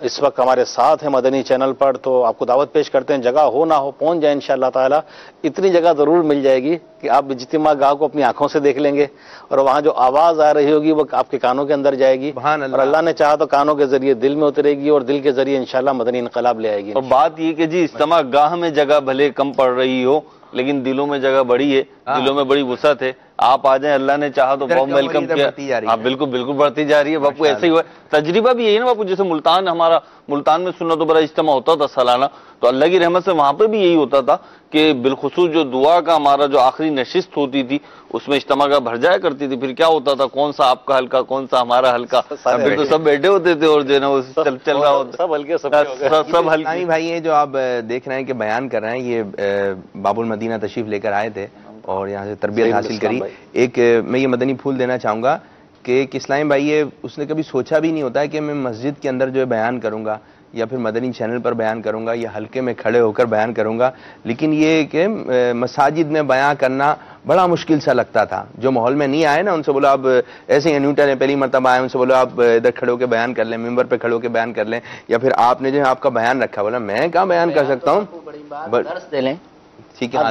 اس وقت ہمارے ساتھ ہیں مدنی چینل پر, تو آپ کو دعوت پیش کرتے ہیں, جگہ ہو نہ ہو پہنچ جائیں انشاءاللہ تعالی. اتنی جگہ ضرور مل جائے گی کہ آپ اجتماع گاہ کو اپنی آنکھوں سے دیکھ لیں گے, اور وہاں جو آواز آ رہی ہوگی وہ آپ کے کانوں کے اندر جائے گی, اور اللہ نے چاہا تو کانوں کے ذریعے دل میں اترے گی, اور دل کے ذریعے انشاءاللہ مدنی انقلاب لے آئے گی. اور بات یہ کہ جی اجتماع گاہ میں جگہ بھلے کم پڑ رہی ہو, لیکن دلوں میں جگہ بڑی ہے, دلوں میں بڑی وسعت ہے. آپ آ جائیں, اللہ نے چاہا تو بہت ویلکم کیا. آپ بالکل بالکل بڑھتی جا رہی ہے باپو, ایسے ہی ہوا. تجربہ بھی یہی نا باپو, جیسے ملتان میں سنت و برا اجتماع ہوتا تھا سالانہ, تو اللہ کی رحمت سے وہاں پہ بھی یہی ہوتا تھا کہ بالخصوص جو دعا کا ہمارا جو آخری نشست ہوتی تھی اس میں اجتماع کا بھر جایا کرتی تھی. پھر کیا ہوتا تھا, کون سا آپ کا حلقہ, کون سا ہمارا حلقہ, پھر تو سب بیٹھے ہوتے تھے اور جو ہے نا وہ چل رہا ہوتا, سب ہلکے سب ہلکے. بھائی یہ جو آپ دیکھ رہے ہیں کہ بیان کر رہے ہیں, یہ باب المدینہ تشریف لے کر آئے تھے اور یہاں سے تربیت حاصل کری. ایک میں یہ مدنی پھول دینا چاہوں گا کہ ایک اسلام بھائی یہ اس نے کبھی سوچا بھی نہیں ہوتا ہے کہ میں مسجد کے اندر جو ہے بیان کروں گا یا پھر مدنی چینل پر بیان کروں گا یا حلقے میں کھڑے ہو کر بیان کروں گا, لیکن یہ کہ مساجد میں بیان کرنا بڑا مشکل سا لگتا تھا. جو ماحول میں نہیں آئے نا ان سے بولو آپ ایسے ہی نیوٹن ہے پہلی مرتبہ آئے, ان سے بولو آپ ادھر کھڑے ہو کے بیان کر لیں, ممبر پہ کھڑے ہو کے بیان کر لیں, یا پھر آپ نے جو ہے آپ کا بیان رکھا, بولا میں کہاں بیان کر سکتا ہوں, درس دے لیں. ٹھیک ہے,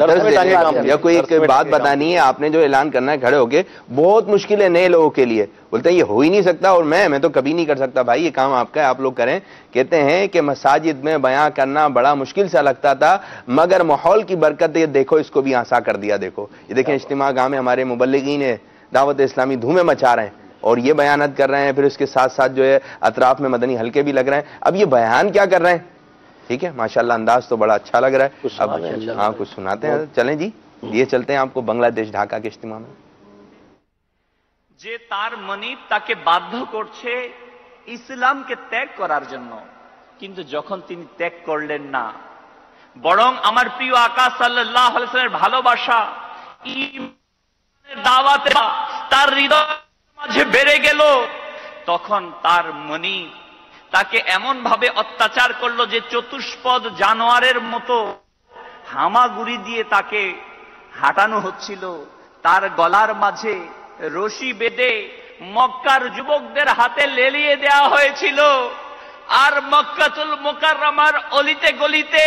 یا کوئی ایک بات بتانی ہے, آپ نے جو اعلان کرنا ہے کھڑے ہو کے, بہت مشکل ہے نئے لوگوں کے لیے. بولتے ہیں یہ ہو ہی نہیں سکتا, اور میں تو کبھی نہیں کر سکتا. بھائی یہ کام آپ کا ہے, آپ لوگ کریں. کہتے ہیں کہ مساجد میں بیان کرنا بڑا مشکل سا لگتا تھا, مگر ماحول کی برکت یہ دیکھو اس کو بھی آسان کر دیا. دیکھو یہ دیکھیں اجتماع گاہ میں ہمارے مبلغین دعوت اسلامی دھومیں مچا رہے ہیں اور یہ بیانات کر رہے ہیں, پھر اس کے ساتھ ساتھ جو ہے اطراف میں مدنی حلقے بھی لگ رہے ہیں. اب یہ بیان کیا کر رہے ہیں, ٹھیک ہے ماشاءاللہ انداز تو بڑا اچھا لگ رہا ہے. اب ہاں کچھ سناتے ہیں, چلیں جی یہ چلتے ہیں آپ کو بنگلہ دیش ঢাকা کے اجتماع میں. যে তার মনি তাকে বাধ্য করছে ইসলামকে ত্যাগ করার জন্য, কিন্তু যখন তিনি ত্যাগ করলেন না, বরং আমার প্রিয় আকা সাল্লাল্লাহু আলাইহি ওয়াসাল্লামের ভালোবাসা ঈমানের দাওয়াতে তার হৃদয়ের মাঝে বেড়ে গেল, তখন তার মনি তাকে এমন ভাবে অত্যাচার করলো যে চতুষ্পদ জানোয়ারের মতো হামাগুড়ি দিয়ে তাকে হাঁটানো হচ্ছিল. তার গলার মাঝে রশি বেঁধে মক্কার যুবকদের হাতে লেলিয়ে দেওয়া হয়েছিল, আর মক্কাতুল মুকাররমার অলিতে গলিতে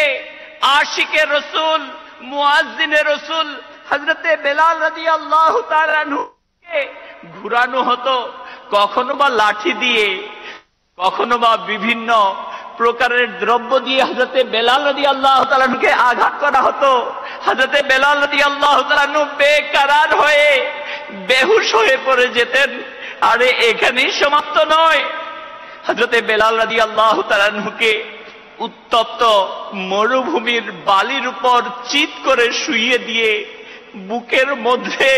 আশিকে রসুল মুয়াজ্জিনে রসুল হযরতে বেলাল রাদিয়াল্লাহু তাআলা আনহুকে ঘুরানো হতো, কখনো বা লাঠি দিয়ে, কখনো বা বিভিন্ন প্রকারের দ্রব্য দিয়ে হযরতে বেলাল রাদিয়াল্লাহু তাআলা আনহুকে আঘাত করা হতো. হযরতে বেলাল রাদিয়াল্লাহু তাআলা আনহু বেকরার হয়ে বেহুশ হয়ে পড়ে যেতেন. আরে এখানেই সমাপ্ত নয়, হযরতে বেলাল রাদিয়াল্লাহু তাআলা আনহুকে উত্তপ্ত মরুভূমির বালির উপর চিৎ করে শুইয়ে দিয়ে বুকের মধ্যে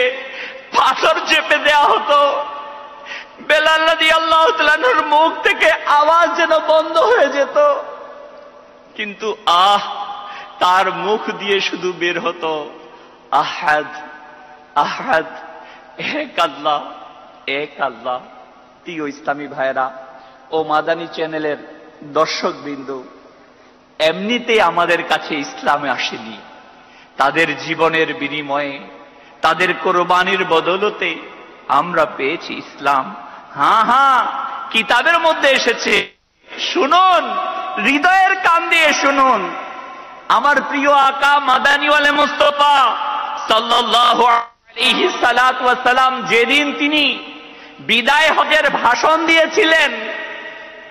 পাথর চেপে দেওয়া হতো. বেলাল রাদিয়াল্লাহু তাআলা আনহুর মুখ থেকে আওয়াজ যেন বন্ধ হয়ে যেত, কিন্তু তার মুখ দিয়ে শুধু বের হতো আহাদ আহাদ, এক আল্লাহ এক আল্লাহ. প্রিয় ইসলামী ভাইরা ও মাদানী চ্যানেলের দর্শকবৃন্দ, এমনিতে আমাদের কাছে ইসলামে আসেনি, তাদের জীবনের বিনিময়ে, তাদের কোরবানির বদৌলতে আমরা পেয়েছি ইসলাম. হ্যাঁ হ্যাঁ, কিতাবের মধ্যে এসেছে, শুনুন, হৃদয়ের কান দিয়ে শুনুন. আমার প্রিয় আকা মাদানী ওয়ালে মুস্তাফা সাল্লাল্লাহু আলাইহি সাল্লাতু ওয়াস সালাম যেদিন তিনি বিদায় হজের ভাষণ দিয়েছিলেন,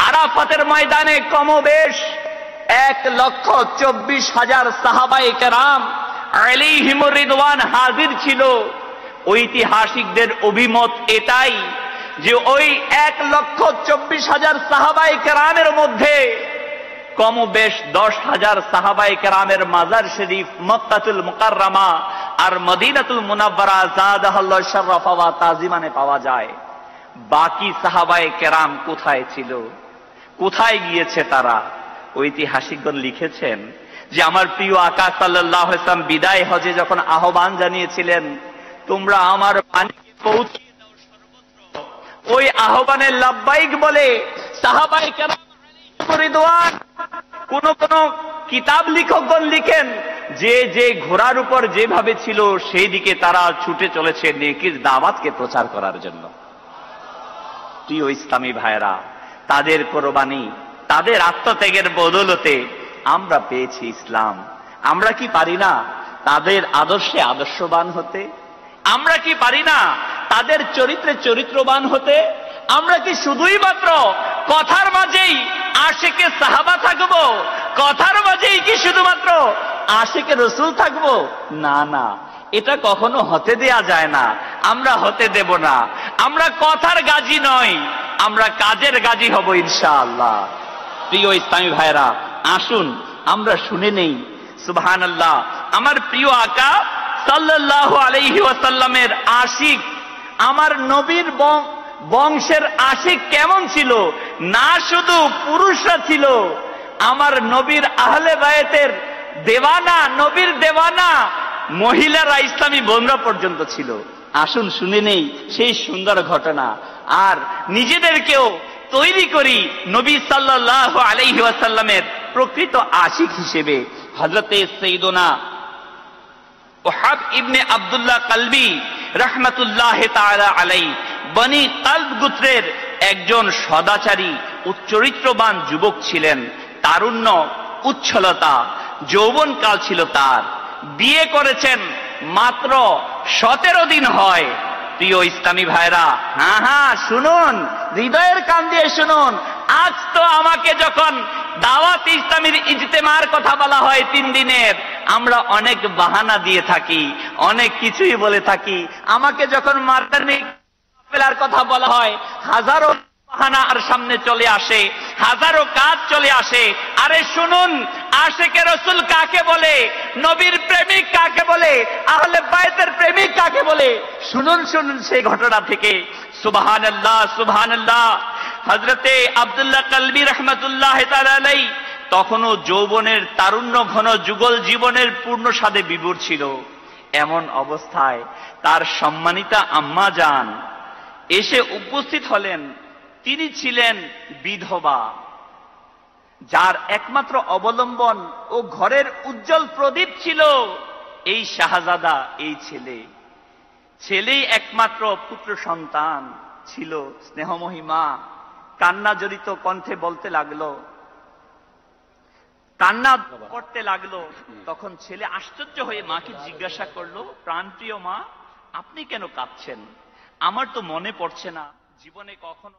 আরাফাতের ময়দানে কমবেশ 1,24,000 সাহাবায়ে কেরাম আলাইহিমুর রিদওয়ান হাজির ছিল. ঐতিহাসিকদের অভিমত এটাই যে ওই 1,24,000 সাহাবায়ে কেরামের মধ্যে কমবেশ 10,000 সাহাবায়ে কেরামের মাজার শরীফ মক্কাতুল মুকাররমা আর মদিনাতুল মুনাওয়ারা জাদাহাল্লাহু শাররাফা ওয়া তাজিমানে পাওয়া যায়. বাকি সাহাবায়ে কেরাম কোথায় ছিল, কোথায় গিয়েছে তারা? ঐতিহাসিকগণ লিখেছেন যে আমার প্রিয় আকা সাল্লাল্লাহু আলাইহি ওয়াসাল্লাম বিদায় হজে যখন আহ্বান জানিয়েছিলেন, তোমরা আমার বাণীকে পৌঁছিয়ে দাও সর্বত্র, ওই আহ্বানে লাব্বাইক বলে সাহাবায়ে কেরাম আলাইহিম রিদওয়ান, কোন কোন কিতাব লেখকগণ লিখেন যে যে ঘোড়ার উপর যেভাবে ছিল সেই দিকে তারা ছুটে চলেছে নেকির দাওয়াতকে প্রচার করার জন্য। প্রিয় ইসলামী ভাইরা, তাদের কোরবানি, তাদের আত্মত্যাগের বদৌলতে আমরা পেয়েছি ইসলাম। আমরা কি পারি না তাদের আদর্শে আদর্শবান হতে? আমরা কি পারি না তাদের চরিত্রে চরিত্রবান হতে? আমরা কি শুধুই মাত্র কথার মাঝেই আশিকে সাহাবা থাকবো? কথার মাঝেই কি শুধুমাত্র আশিকে রসুল থাকবো? না না, এটা কখনো হতে দেয়া যায় না, আমরা হতে দেব না। আমরা কথার গাজী নই, আমরা কাজের গাজী হব ইনশাআল্লাহ। প্রিয় ইসলামী ভাইরা, আসুন আমরা শুনে নেই সুবহানাল্লাহ, আমার প্রিয় আকা সাল্লাল্লাহু আলাইহি ওয়াসাল্লামের আশিক, আমার নবীর বংশের আশিক কেমন ছিল। না শুধু পুরুষরা ছিল, আমার নবীর আহলে বায়েতের দেওয়ানা, নবীর দেওয়ানা মহিলারা, ইসলামী বোনরা পর্যন্ত ছিল। আসুন শুনে নেই সেই সুন্দর ঘটনা, আর নিজেদেরকেও তৈরি করি নবী সাল্লাল্লাহু আলাইহি ওয়াসাল্লামের প্রকৃত আশিক হিসেবে। হযরতে সাইয়্যিদুনা ওহাব ইবনে আব্দুল্লাহ কালবি রাহমাতুল্লাহ তাআলা আলাইহি বনি কালব গোত্রের একজন সদাচারী উচ্চরিত্রবান যুবক ছিলেন। তারুণ্য, উচ্ছলতা, যৌবনকাল ছিল তার। বিয়ে করেছেন মাত্র 17 দিন হয়। প্রিয় ইসলামী ভাইরা, হ্যাঁ হ্যাঁ শুনুন, হৃদয়ের কান দিয়ে শুনুন। আজ তো আমাকে যখন দাওয়াত ইসলামীর ইজতেমার কথা বলা হয় 3 দিনের, আমরা অনেক বাহানা দিয়ে থাকি, অনেক কিছুই বলে থাকি। আমাকে যখন মার্কেটিং কাফেলার কথা বলা হয়, হাজারো বাহানা আর সামনে চলে আসে, হাজারো কাজ চলে আসে। আরে শুনুন, আশিকে রাসূল কাকে বলে, নবীর প্রেমিক কাকে বলে, আহলে বায়তের প্রেমিক কাকে বলে, শুনুন শুনুন সেই ঘটনা থেকে। সুবহানাল্লাহ সুবহানাল্লাহ। হযরতে আব্দুল্লাহ কালবি রাহমাতুল্লাহ তাআলা আলাইহি তখনও যৌবনের তারুণ্য ঘন যুগল জীবনের পূর্ণ স্বাদে বিভোর ছিল। এমন অবস্থায় তার সম্মানিতা আম্মা জান এসে উপস্থিত হলেন। তিনি ছিলেন বিধবা, যার একমাত্র অবলম্বন ও ঘরের উজ্জ্বল প্রদীপ ছিল এই শাহজাদা, এই ছেলে। ছেলেই একমাত্র পুত্র সন্তান ছিল। স্নেহময়ী মা কান্না জড়িত কণ্ঠে বলতে লাগলো, কান্না করতে লাগলো। তখন ছেলে আশ্চর্য হয়ে মাকে জিজ্ঞাসা করলো, প্রাণপ্রিয় মা, আপনি কেন কাঁদছেন? আমার তো মনে পড়ছে না জীবনে কখনো।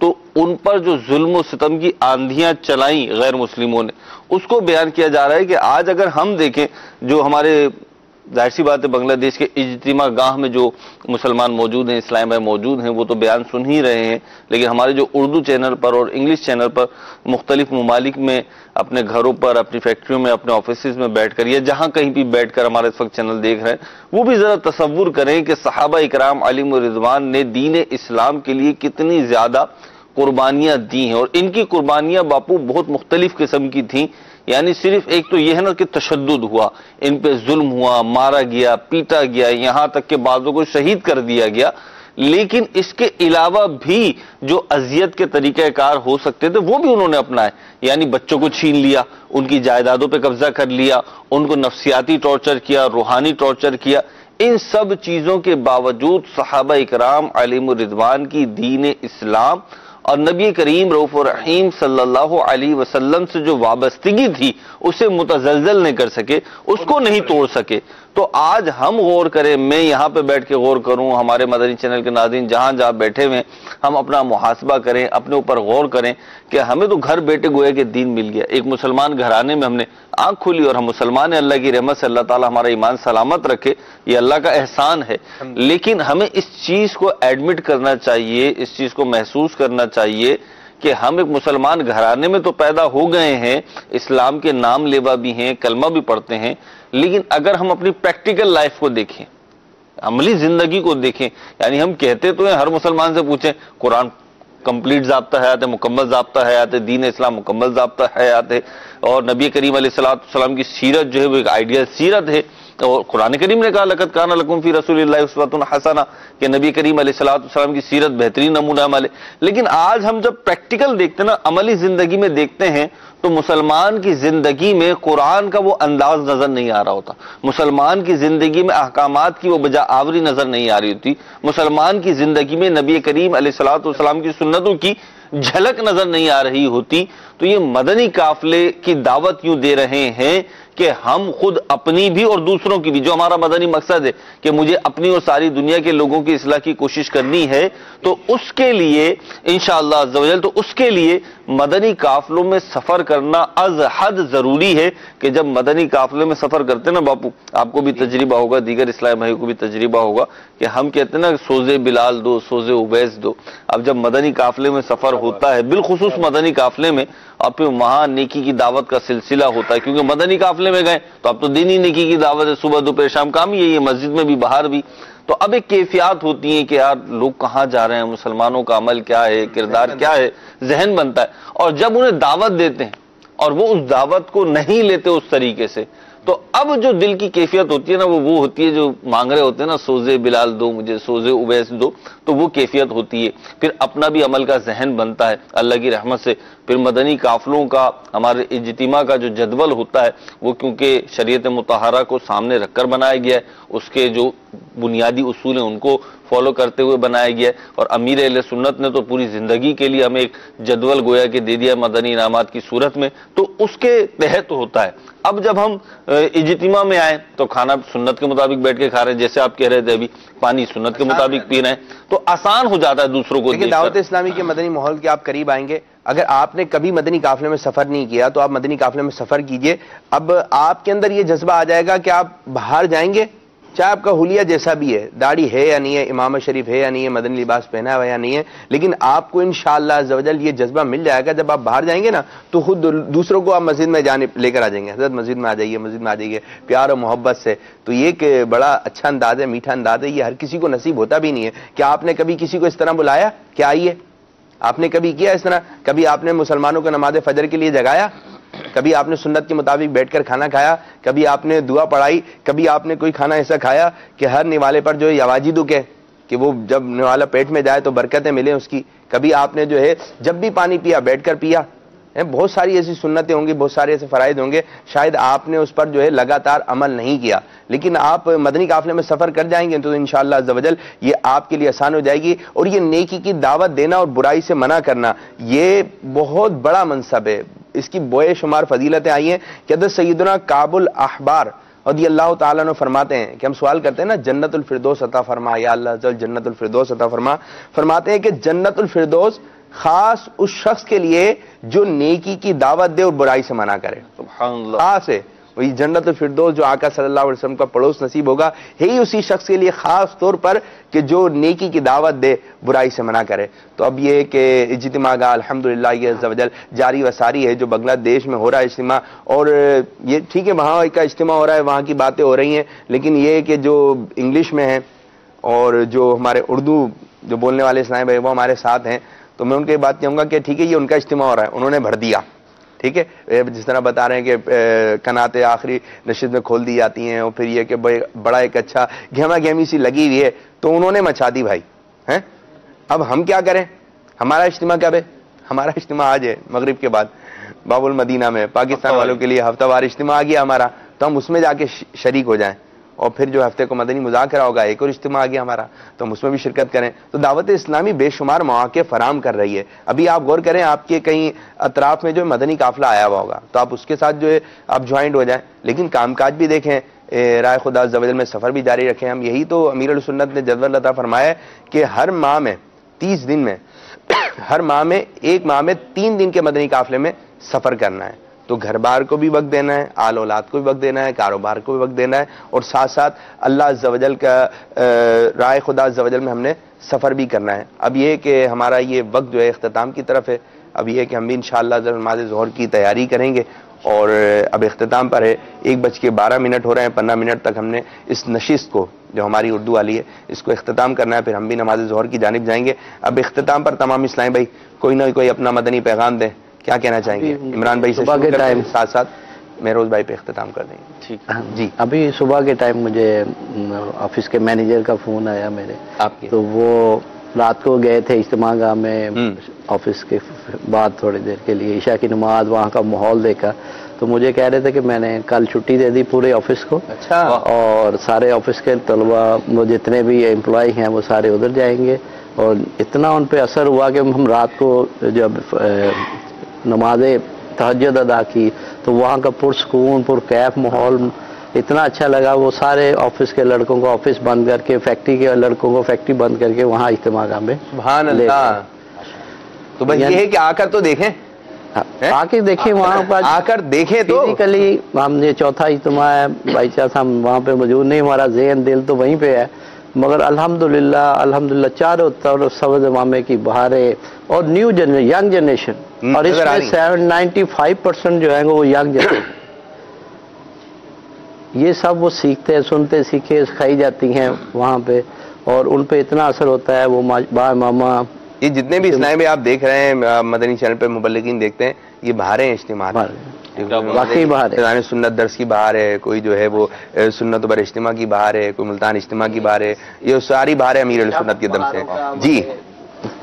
تو ان پر جو ظلم و ستم کی آندھیاں چلائیں غیر مسلموں نے، اس کو بیان کیا جا رہا ہے کہ آج اگر ہم دیکھیں جو ہمارے ظاہر سی بات ہے بنگلہ دیش کے اجتماع گاہ میں جو مسلمان موجود ہیں، اسلام بھائی موجود ہیں، وہ تو بیان سن ہی رہے ہیں، لیکن ہمارے جو اردو چینل پر اور انگلش چینل پر مختلف ممالک میں اپنے گھروں پر، اپنی فیکٹریوں میں، اپنے آفیسز میں بیٹھ کر یا جہاں کہیں بھی بیٹھ کر ہمارے اس وقت چینل دیکھ رہے ہیں، وہ بھی ذرا تصور کریں کہ صحابہ اکرام علیہم رضوان نے دین اسلام کے لیے کتنی زیادہ قربانیاں دی ہیں، اور ان کی قربانیاں باپو بہت مختلف قسم کی تھیں. یعنی صرف ایک تو یہ ہے نا کہ تشدد ہوا، ان پہ ظلم ہوا، مارا گیا، پیٹا گیا، یہاں تک کہ بعضوں کو شہید کر دیا گیا، لیکن اس کے علاوہ بھی جو اذیت کے طریقہ کار ہو سکتے تھے وہ بھی انہوں نے اپنائے. یعنی بچوں کو چھین لیا، ان کی جائیدادوں پہ قبضہ کر لیا، ان کو نفسیاتی ٹارچر کیا، روحانی ٹارچر کیا. ان سب چیزوں کے باوجود صحابہ اکرام علیہم رضوان کی دین اسلام اور نبی کریم رؤوف الرحیم صلی اللہ علیہ وسلم سے جو وابستگی تھی اسے متزلزل نہیں کر سکے، اس کو نہیں توڑ سکے. تو آج ہم غور کریں، میں یہاں پہ بیٹھ کے غور کروں، ہمارے مدنی چینل کے ناظرین جہاں جہاں بیٹھے ہوئے ہم اپنا محاسبہ کریں، اپنے اوپر غور کریں کہ ہمیں تو گھر بیٹھے گویا کہ دین مل گیا. ایک مسلمان گھرانے میں ہم نے آنکھ کھولی اور ہم مسلمان ہیں، اللہ کی رحمت سے اللہ تعالیٰ ہمارا ایمان سلامت رکھے، یہ اللہ کا احسان ہے. لیکن ہمیں اس چیز کو ایڈمٹ کرنا چاہیے، اس چیز کو محسوس کرنا چاہیے کہ ہم ایک مسلمان گھرانے میں تو پیدا ہو گئے ہیں، اسلام کے نام لیوا بھی ہیں، کلمہ بھی پڑھتے ہیں، لیکن اگر ہم اپنی پریکٹیکل لائف کو دیکھیں، عملی زندگی کو دیکھیں، یعنی ہم کہتے تو ہیں، ہر مسلمان سے پوچھیں قرآن کمپلیٹ ضابطہ حیات ہے، مکمل ضابطہ حیات ہے، دین اسلام مکمل ضابطہ حیات ہے، اور نبی کریم علیہ السلام کی سیرت جو ہے وہ ایک آئیڈیل سیرت ہے. اور قرآن کریم نے کہا لقد کان لکم فی رسول اللہ اسوۃ حسنہ، کہ نبی کریم علیہ السلام کی سیرت بہترین نمونہ عمل ہے. لیکن آج ہم جب پریکٹیکل دیکھتے ہیں نا، عملی زندگی میں دیکھتے ہیں، تو مسلمان کی زندگی میں قرآن کا وہ انداز نظر نہیں آ رہا ہوتا، مسلمان کی زندگی میں احکامات کی وہ بجا آوری نظر نہیں آ رہی ہوتی، مسلمان کی زندگی میں نبی کریم علیہ السلام کی سنتوں کی جھلک نظر نہیں آ رہی ہوتی. تو یہ مدنی قافلے کی دعوت یوں دے رہے ہیں کہ ہم خود اپنی بھی اور دوسروں کی بھی، جو ہمارا مدنی مقصد ہے کہ مجھے اپنی اور ساری دنیا کے لوگوں کی اصلاح کی کوشش کرنی ہے، تو اس کے لیے انشاءاللہ عز و جل تو اس کے لیے مدنی قافلوں میں سفر کرنا از حد ضروری ہے. کہ جب مدنی قافلے میں سفر کرتے نا باپو، آپ کو بھی تجربہ ہوگا، دیگر اسلام بھائیوں کو بھی تجربہ ہوگا، کہ ہم کہتے ہیں نا سوزے بلال دو، سوزے اویس دو. اب جب مدنی قافلے میں سفر ہوتا ہے، بالخصوص مدنی قافلے میں، اور پھر وہاں نیکی کی دعوت کا سلسلہ ہوتا ہے، کیونکہ مدنی قافلے میں گئے تو اب تو دینی نیکی کی دعوت ہے، صبح دوپہر شام کام ہی ہے، یہ مسجد میں بھی باہر بھی. تو اب ایک کیفیات ہوتی ہیں کہ یار لوگ کہاں جا رہے ہیں، مسلمانوں کا عمل کیا ہے، کردار کیا ہے، ذہن بنتا ہے. اور جب انہیں دعوت دیتے ہیں اور وہ اس دعوت کو نہیں لیتے اس طریقے سے، تو اب جو دل کی کیفیت ہوتی ہے نا، وہ ہوتی ہے جو مانگ رہے ہوتے ہیں نا، سوزے بلال دو مجھے، سوزے اویس دو، تو وہ کیفیت ہوتی ہے. پھر اپنا بھی عمل کا ذہن بنتا ہے اللہ کی رحمت سے. پھر مدنی قافلوں کا، ہمارے اجتماع کا جو جدول ہوتا ہے، وہ کیونکہ شریعت مطہرہ کو سامنے رکھ کر بنایا گیا ہے، اس کے جو بنیادی اصول ہیں ان کو فالو کرتے ہوئے بنایا گیا ہے. اور امیر اہل سنت نے تو پوری زندگی کے لیے ہمیں ایک جدول گویا کہ دے دیا مدنی انعامات کی صورت میں، تو اس کے تحت ہوتا ہے. اب جب ہم اجتماع میں آئے تو کھانا سنت کے مطابق بیٹھ کے کھا رہے ہیں، جیسے آپ کہہ رہے تھے ابھی، پانی سنت کے مطابق پی رہے ہیں، تو آسان ہو جاتا ہے دوسروں کو. لیکن دعوت اسلامی کے مدنی ماحول کے آپ قریب آئیں گے، اگر آپ نے کبھی مدنی قافلے میں سفر نہیں کیا تو آپ مدنی قافلے میں سفر کیجئے. اب آپ کے اندر یہ جذبہ آ جائے گا کہ آپ باہر جائیں گے، چاہے آپ کا حلیہ جیسا بھی ہے، داڑھی ہے یا نہیں ہے، امامت شریف ہے یا نہیں ہے، مدنی لباس پہنا ہوا یا نہیں ہے، لیکن آپ کو انشاءاللہ عز و جل یہ جذبہ مل جائے گا. جب آپ باہر جائیں گے نا تو خود دوسروں کو آپ مسجد میں جانے لے کر آ جائیں گے، حضرت مسجد میں آ جائیے، مسجد میں آ جائیے، پیار و محبت سے. تو یہ کہ بڑا اچھا انداز ہے، میٹھا انداز ہے، یہ ہر کسی کو نصیب ہوتا بھی نہیں ہے. کیا آپ نے کبھی کسی کو اس طرح بلایا کہ آئیے؟ آپ نے کبھی کیا اس طرح؟ کبھی آپ نے مسلمانوں کو نماز فجر کے لیے جگایا؟ کبھی آپ نے سنت کے مطابق بیٹھ کر کھانا کھایا؟ کبھی آپ نے دعا پڑھائی؟ کبھی آپ نے کوئی کھانا ایسا کھایا کہ ہر نوالے پر جو ہے یواجی دکھے، کہ وہ جب نوالا پیٹ میں جائے تو برکتیں ملیں اس کی؟ کبھی آپ نے جو ہے جب بھی پانی پیا بیٹھ کر پیا؟ بہت ساری ایسی سنتیں ہوں گی، بہت سارے ایسے فرائض ہوں گے، شاید آپ نے اس پر جو ہے لگاتار عمل نہیں کیا. لیکن آپ مدنی قافلے میں سفر کر جائیں گے تو انشاءاللہ عز و جل یہ آپ کے لیے آسان ہو جائے گی. اور یہ نیکی کی دعوت دینا اور برائی سے منع کرنا، یہ بہت بڑا منصب ہے. اس کی بے شمار فضیلتیں آئی ہیں کہ حضرت سیدنا کعب الاحبار رضی اللہ تعالیٰ عنہ فرماتے ہیں کہ ہم سوال کرتے ہیں نا جنت الفردوس عطا فرما یا اللہ عز و جل جنت الفردوس عطا فرما، فرماتے ہیں کہ جنت الفردوس خاص اس شخص کے لیے جو نیکی کی دعوت دے اور برائی سے منع کرے. سبحان اللہ. خاص ہے وہی جنت الفردوس جو آقا صلی اللہ علیہ وسلم کا پڑوس نصیب ہوگا ہے اسی شخص کے لیے خاص طور پر کہ جو نیکی کی دعوت دے برائی سے منع کرے. تو اب یہ کہ اجتماع کا الحمدللہ یہ عز و جل جاری و ساری ہے جو بنگلہ دیش میں ہو رہا ہے اجتماع, اور یہ ٹھیک ہے وہاں کا اجتماع ہو رہا ہے, وہاں کی باتیں ہو رہی ہیں, لیکن یہ کہ جو انگلش میں ہے اور جو ہمارے اردو جو بولنے والے اسلام بھائی وہ ہمارے ساتھ ہیں, تو میں ان کی بات کہوں گا کہ ٹھیک ہے یہ ان کا اجتماع ہو رہا ہے, انہوں نے بھر دیا, ٹھیک ہے, جس طرح بتا رہے ہیں کہ کناتیں آخری نشست میں کھول دی جاتی ہیں, اور پھر یہ کہ بڑا ایک اچھا گہما گہمی سی لگی ہوئی ہے, تو انہوں نے مچا دی بھائی ہیں. اب ہم کیا کریں؟ ہمارا اجتماع کب ہے؟ ہمارا اجتماع آج ہے مغرب کے بعد باب المدینہ میں, پاکستان والوں کے لیے ہفتہ وار اجتماع آ گیا ہمارا, تو ہم اس میں جا کے شریک ہو جائیں, اور پھر جو ہفتے کو مدنی مذاکرہ ہوگا ایک اور اجتماع آ گیا ہمارا, تو ہم اس میں بھی شرکت کریں. تو دعوت اسلامی بے شمار مواقع فراہم کر رہی ہے. ابھی آپ غور کریں آپ کے کہیں اطراف میں جو مدنی قافلہ آیا ہوا ہوگا تو آپ اس کے ساتھ جو ہے آپ جوائنٹ ہو جائیں, لیکن کام کاج بھی دیکھیں, رائے خدا عز و جل میں سفر بھی جاری رکھیں. ہم یہی تو امیر السنت نے جدول عطا فرمایا ہے کہ ہر ماہ میں 30 دن میں ہر ماہ میں ایک ماہ میں 3 دن کے مدنی قافلے میں سفر کرنا ہے. تو گھر بار کو بھی وقت دینا ہے, آل اولاد کو بھی وقت دینا ہے, کاروبار کو بھی وقت دینا ہے, اور ساتھ ساتھ اللہ عز و جل کا رائے خدا عز و جل میں ہم نے سفر بھی کرنا ہے. اب یہ کہ ہمارا یہ وقت جو ہے اختتام کی طرف ہے, اب یہ کہ ہم بھی انشاءاللہ نماز ظہر کی تیاری کریں گے, اور اب اختتام پر ہے. 1:12 ہو رہے ہیں, 15 منٹ تک ہم نے اس نشست کو جو ہماری اردو والی ہے اس کو اختتام کرنا ہے, پھر ہم بھی نماز ظہر کی جانب جائیں گے. اب اختتام پر تمام اسلامی بھائی کوئی نہ کوئی اپنا مدنی پیغام دیں, کیا کہنا چاہیں گے؟ عمران بھائی سے صبح کے ٹائم ساتھ ساتھ مہروز بھائی پہ اختتام کر دیں گے. ٹھیک جی. ابھی صبح کے ٹائم مجھے آفس کے مینیجر کا فون آیا میرے, آپ کے تو وہ رات کو گئے تھے اجتماع گاہ میں آفس کے بعد تھوڑی دیر کے لیے, عشاء کی نماز, وہاں کا ماحول دیکھا, تو مجھے کہہ رہے تھے کہ میں نے کل چھٹی دے دی پورے آفس کو, اچھا, اور سارے آفس کے طلباء وہ جتنے بھی امپلائی ہیں وہ سارے ادھر جائیں گے. اور اتنا ان پہ اثر ہوا کہ ہم رات کو جب نماز تہجد ادا کی تو وہاں کا پرسکون پرکیف ماحول اتنا اچھا لگا. وہ سارے آفس کے لڑکوں کو آفس بند کر کے, فیکٹری کے لڑکوں کو فیکٹری بند کر کے وہاں اجتماع گاہ میں. سبحان اللہ. تو بس یہ ہے کہ آ کر تو دیکھیں, آ کے دیکھیں, وہاں پر آ کر دیکھیں. تو فزیکلی ہم یہ چوتھا اجتماع ہے بھائی چاہت, ہم وہاں پہ موجود نہیں, ہمارا ذہن دل تو وہیں پہ ہے, مگر الحمدللہ چاروں طرف سبز امامے کی بہاریں اور نیو جنریشن, ینگ جنریشن, اور اس میں 95% جو ہیں وہ ینگ جنریشن, یہ سب وہ سیکھتے سنتے سیکھے سکھائی جاتی ہیں وہاں پہ, اور ان پہ اتنا اثر ہوتا ہے. وہ با ماما یہ جتنے بھی اسلامی بھی آپ دیکھ رہے ہیں مدنی چینل پہ مبلغین دیکھتے ہیں, یہ بہاریں ہیں اجتماع, واقعی بہار ہے. سنت درس کی بہار ہے, کوئی جو ہے وہ سنت بر اجتماع کی بہار ہے, کوئی ملتان اجتماع کی بہار ہے, یہ ساری بہاریں امیر السنت کے دم سے. جی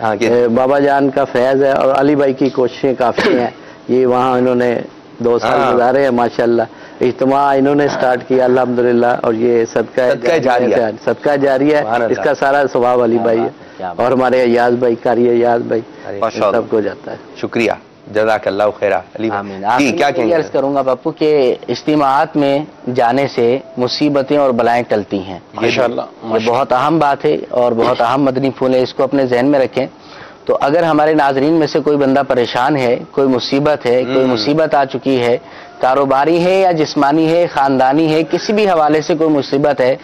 ہاں, بابا جان کا فیض ہے, اور علی بھائی کی کوششیں کافی ہیں. یہ وہاں انہوں نے 2 سال گزارے ہیں ماشاءاللہ. اجتماع انہوں نے سٹارٹ کیا الحمدللہ, اور یہ صدقہ جاریہ ہے, اس کا سارا ثواب علی بھائی ہے, اور ہمارے ایاز بھائی, قاری ایاز بھائی, سب کو جاتا ہے. شکریہ, جزاک اللہ خیرہ. علی جی کیا کہیں گے؟ عرض کروں گا باپو کہ اجتماعات میں جانے سے مصیبتیں اور بلائیں ٹلتی ہیں. ماشاءاللہ, یہ بہت اہم بات ہے اور بہت اہم مدنی پھول ہے, اس کو اپنے ذہن میں رکھیں. تو اگر ہمارے ناظرین میں سے کوئی بندہ پریشان ہے, کوئی مصیبت ہے, کوئی مصیبت آ چکی ہے, کاروباری ہے یا جسمانی ہے, خاندانی ہے, کسی بھی حوالے سے کوئی مصیبت ہے,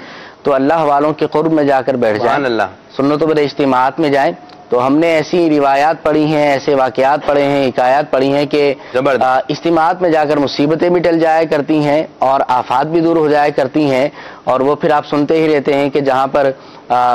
تو اللہ والوں کے قرب میں جا کر بیٹھ جائیں, سنتوں پر اجتماعات میں جائیں. تو ہم نے ایسی روایات پڑھی ہیں, ایسے واقعات پڑھے ہیں, حکایات پڑھی ہیں کہ اجتماعات میں جا کر مصیبتیں بھی ٹل جایا کرتی ہیں اور آفات بھی دور ہو جایا کرتی ہیں. اور وہ پھر آپ سنتے ہی رہتے ہیں کہ جہاں پر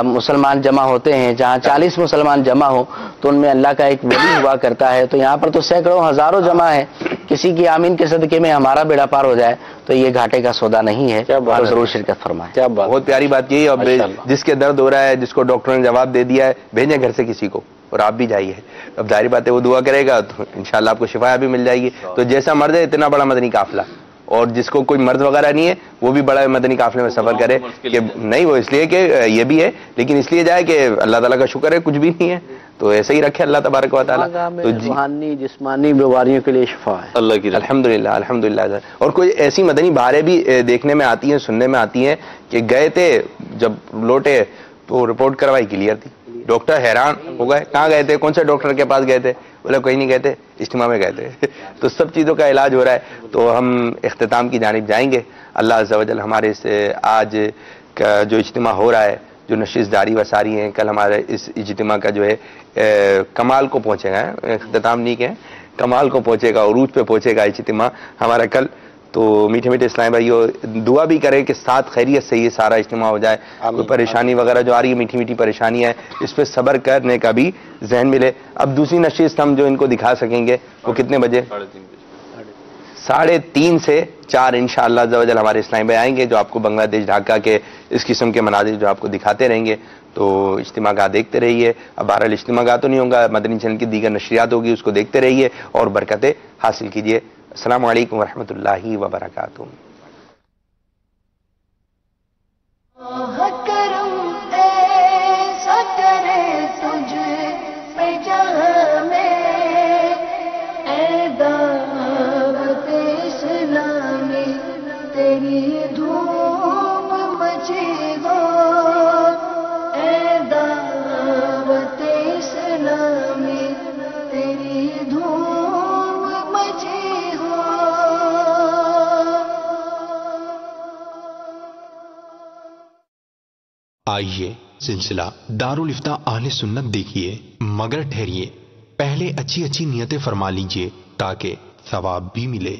مسلمان جمع ہوتے ہیں, جہاں 40 مسلمان جمع ہو تو ان میں اللہ کا ایک ولی ہوا کرتا ہے. تو یہاں پر تو سینکڑوں ہزاروں جمع ہیں, کسی کی آمین کے صدقے میں ہمارا بیڑا پار ہو جائے تو یہ گھاٹے کا سودا نہیں ہے. اور ضرور شرکت فرمائیں. کیا بہت پیاری بات یہی. اب جس کے درد ہو رہا ہے, جس کو ڈاکٹر نے جواب دے دیا ہے, بھیجیں گھر سے کسی کو, اور آپ بھی جائیے. اب ظاہری بات ہے وہ دعا کرے گا تو انشاءاللہ آپ کو شفا بھی مل جائے گی. تو جیسا مرد ہے اتنا بڑا مدنی قافلہ, اور جس کو کوئی مرض وغیرہ نہیں ہے وہ بھی بڑا مدنی قافلے میں سفر کرے. کہ نہیں وہ اس لیے کہ یہ بھی ہے, لیکن اس لیے جائے کہ اللہ تعالیٰ کا شکر ہے کچھ بھی نہیں ہے, تو ایسے ہی رکھے اللہ تبارک و تعالیٰ. تو روحانی جسمانی بیماریوں کے لیے شفا ہے اللہ کی. الحمدللہ. اور کوئی ایسی مدنی بہاریں بھی دیکھنے میں آتی ہیں, سننے میں آتی ہیں کہ گئے تھے, جب لوٹے تو رپورٹ کروائی کلیئر تھی, ڈاکٹر حیران ہو گئے, کہاں گئے تھے, کون سے ڈاکٹر کے پاس گئے تھے؟ بولے کوئی نہیں گئے تھے, اجتماع میں گئے تھے. تو سب چیزوں کا علاج ہو رہا ہے. تو ہم اختتام کی جانب جائیں گے. اللہ عز و جل ہمارے سے آج کا جو اجتماع ہو رہا ہے, جو نشست جاری و ساری ہیں, کل ہمارے اس اجتماع کا جو ہے کمال کو پہنچے گا, اختتام نہیں کہ کمال کو پہنچے گا, عروج پہ پہنچے گا اجتماع ہمارا کل. تو میٹھے میٹھے اسلام بھائیو, دعا بھی کریں کہ ساتھ خیریت سے یہ سارا اجتماع ہو جائے. کوئی پریشانی وغیرہ جو آ رہی ہے, میٹھی میٹھی پریشانی ہے, اس پہ صبر کرنے کا بھی ذہن ملے. اب دوسری نشست ہم جو ان کو دکھا سکیں گے وہ کتنے بجے؟ 3:30 سے 4 انشاءاللہ عز و جل ہمارے اسلامی بھائی آئیں گے, جو آپ کو بنگلہ دیش ڈھاکہ کے اس قسم کے مناظر جو آپ کو دکھاتے رہیں گے. تو اجتماع گاہ دیکھتے رہیے. اب بہرحال اجتماع گاہ تو نہیں ہوگا, مدنی چینل کی دیگر نشریات ہوگی, اس کو دیکھتے رہیے اور برکتیں حاصل کیجیے. السلام علیکم ورحمۃ اللہ وبرکاتہ. آئیے سلسلہ دارالفتاء اہل سنت دیکھیے, مگر ٹھہریے, پہلے اچھی نیتیں فرما لیجئے تاکہ ثواب بھی ملے.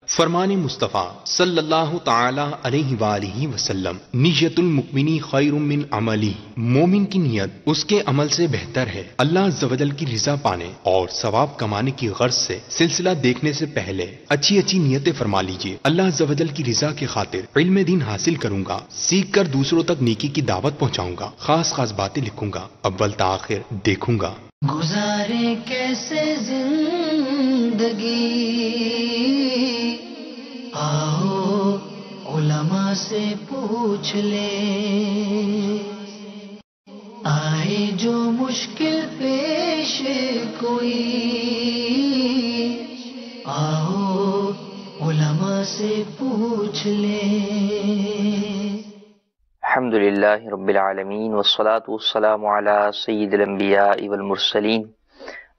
فرمان مصطفیٰ صلی اللہ تعالی علیہ وآلہ وسلم, نیت المؤمنی خیر من عملی, مومن کی نیت اس کے عمل سے بہتر ہے اللہ عز و جل کی رضا پانے اور ثواب کمانے کی غرض سے. سلسلہ دیکھنے سے پہلے اچھی نیتیں فرما لیجئے. اللہ عز و جل کی رضا کی خاطر علم دین حاصل کروں گا, سیکھ کر دوسروں تک نیکی کی دعوت پہنچاؤں گا, خاص باتیں لکھوں گا, اول تا آخر دیکھوں گا. گزارے کیسے زندگی, آؤ علماء سے پوچھ لے, آئے جو مشکل پیش کوئی, آؤ علماء سے پوچھ لے. الحمدللہ رب العالمین والصلاة والسلام علی سید الانبیاء والمرسلین,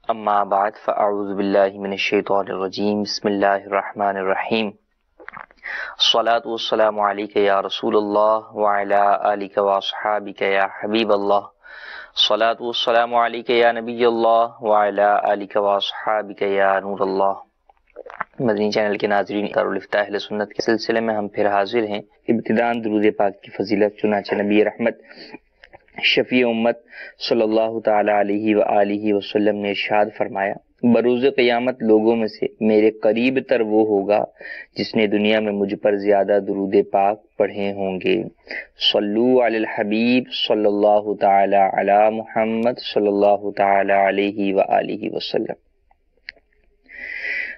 اما بعد فاعوذ باللہ من الشیطان الرجیم, بسم اللہ الرحمن الرحیم. الصلاة والسلام علیک یا رسول اللہ وعلی آلک واصحابک یا حبیب اللہ. الصلاة والسلام علیک یا نبی اللہ وعلی آلک واصحابک یا نور اللہ. مدنی چینل کے ناظرین, دارالفتاء اہل سنت کے سلسلے میں ہم پھر حاضر ہیں. ابتداءً درود پاک کی فضیلت, چنانچہ نبی رحمت شفیع امت صلی اللہ تعالی علیہ وآلہ وسلم نے ارشاد فرمایا, بروز قیامت لوگوں میں سے میرے قریب تر وہ ہوگا جس نے دنیا میں مجھ پر زیادہ درود پاک پڑھے ہوں گے. صلو علی الحبیب صلی اللہ تعالی علی محمد صلی اللہ تعالی علیہ وآلہ وسلم.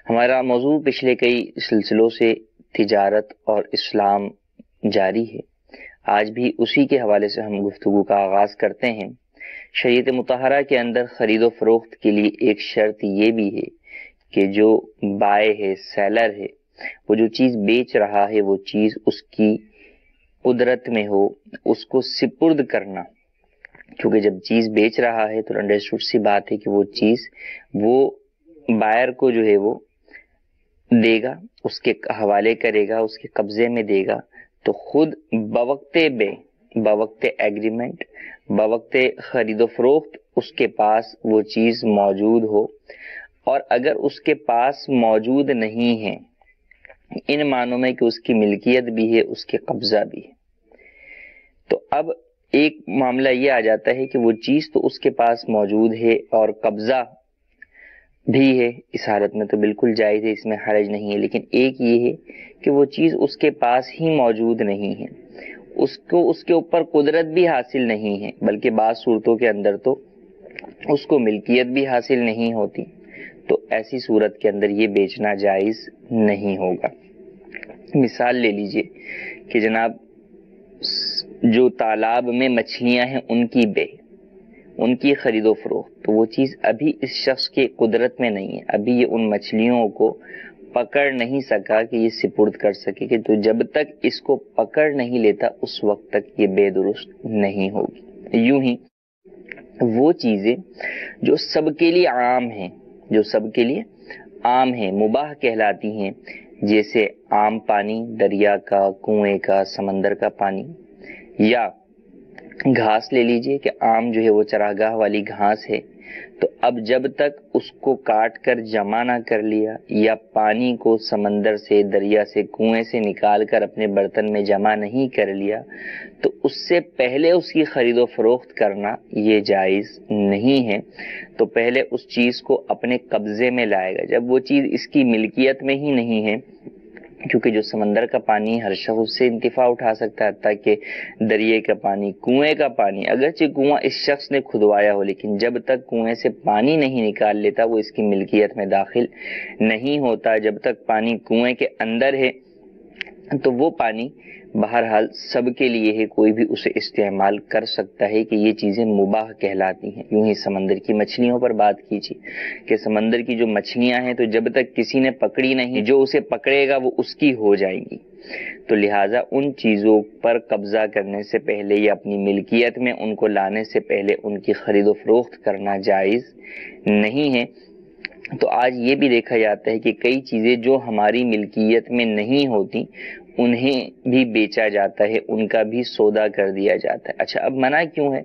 ہمارا موضوع پچھلے کئی سلسلوں سے تجارت اور اسلام جاری ہے. آج بھی اسی کے حوالے سے ہم گفتگو کا آغاز کرتے ہیں. شریعت مطہرہ کے اندر خرید و فروخت کے لیے ایک شرط یہ بھی ہے کہ جو بائع ہے, سیلر ہے, وہ جو چیز بیچ رہا ہے وہ چیز اس کی قدرت میں ہو, اس کو سپرد کرنا. کیونکہ جب چیز بیچ رہا ہے تو انڈرسٹوڈ سی بات ہے کہ وہ چیز وہ بائر کو جو ہے وہ دے گا, اس کے حوالے کرے گا, اس کے قبضے میں دے گا. تو خود بوقت بے, بوقت ایگریمنٹ, بوقت خرید و فروخت اس کے پاس وہ چیز موجود ہو, اور اگر اس کے پاس موجود نہیں ہے ان معنوں میں کہ اس کی ملکیت بھی ہے, اس کے قبضہ بھی ہے, تو اب ایک معاملہ یہ آ جاتا ہے کہ وہ چیز تو اس کے پاس موجود ہے اور قبضہ بھی ہے, اس حالت میں تو بالکل جائز ہے, اس میں حرج نہیں ہے. لیکن ایک یہ ہے کہ وہ چیز اس کے پاس ہی موجود نہیں ہے, اس کو اس کے اوپر قدرت بھی حاصل نہیں ہے, بلکہ بعض صورتوں کے اندر تو اس کو ملکیت بھی حاصل نہیں ہوتی. تو ایسی صورت کے اندر یہ بیچنا جائز نہیں ہوگا. مثال لے لیجئے کہ جناب جو تالاب میں مچھلیاں ہیں ان کی بے, ان کی خرید و فروخت, تو وہ چیز ابھی اس شخص کے قدرت میں نہیں ہے, ابھی یہ ان مچھلیوں کو پکڑ نہیں سکا کہ یہ سپرد کر سکے, کہ تو جب تک اس کو پکڑ نہیں لیتا اس وقت تک یہ بے درست نہیں ہوگی. یوں ہی وہ چیزیں جو سب کے لیے عام ہیں، جو سب کے لیے عام ہیں، مباح کہلاتی ہیں، جیسے عام پانی دریا کا، کنویں کا، سمندر کا پانی، یا گھاس لے لیجئے کہ عام جو ہے وہ چراگاہ والی گھاس ہے، تو اب جب تک اس کو کاٹ کر جمع نہ کر لیا یا پانی کو سمندر سے، دریا سے، کنویں سے نکال کر اپنے برتن میں جمع نہیں کر لیا تو اس سے پہلے اس کی خرید و فروخت کرنا یہ جائز نہیں ہے۔ تو پہلے اس چیز کو اپنے قبضے میں لائے گا، جب وہ چیز اس کی ملکیت میں ہی نہیں ہے، کیونکہ جو سمندر کا پانی ہر شخص اس سے انتفاع اٹھا سکتا ہے، حتیٰ کہ دریا کا پانی، کنویں کا پانی، اگرچہ کنواں اس شخص نے کھدوایا ہو لیکن جب تک کنویں سے پانی نہیں نکال لیتا وہ اس کی ملکیت میں داخل نہیں ہوتا۔ جب تک پانی کنویں کے اندر ہے تو وہ پانی بہرحال سب کے لیے ہے، کوئی بھی اسے استعمال کر سکتا ہے کہ یہ چیزیں مباح کہلاتی ہیں۔ یوں ہی سمندر کی مچھلیوں پر بات کیجیے کہ سمندر کی جو مچھلیاں ہیں تو جب تک کسی نے پکڑی نہیں، جو اسے پکڑے گا وہ اس کی ہو جائیں گی، تو لہٰذا ان چیزوں پر قبضہ کرنے سے پہلے یا اپنی ملکیت میں ان کو لانے سے پہلے ان کی خرید و فروخت کرنا جائز نہیں ہے۔ تو آج یہ بھی دیکھا جاتا ہے کہ کئی چیزیں جو ہماری ملکیت میں نہیں ہوتی انہیں بھی بیچا جاتا ہے، ان کا بھی سودا کر دیا جاتا ہے۔ اچھا، اب منع کیوں ہے؟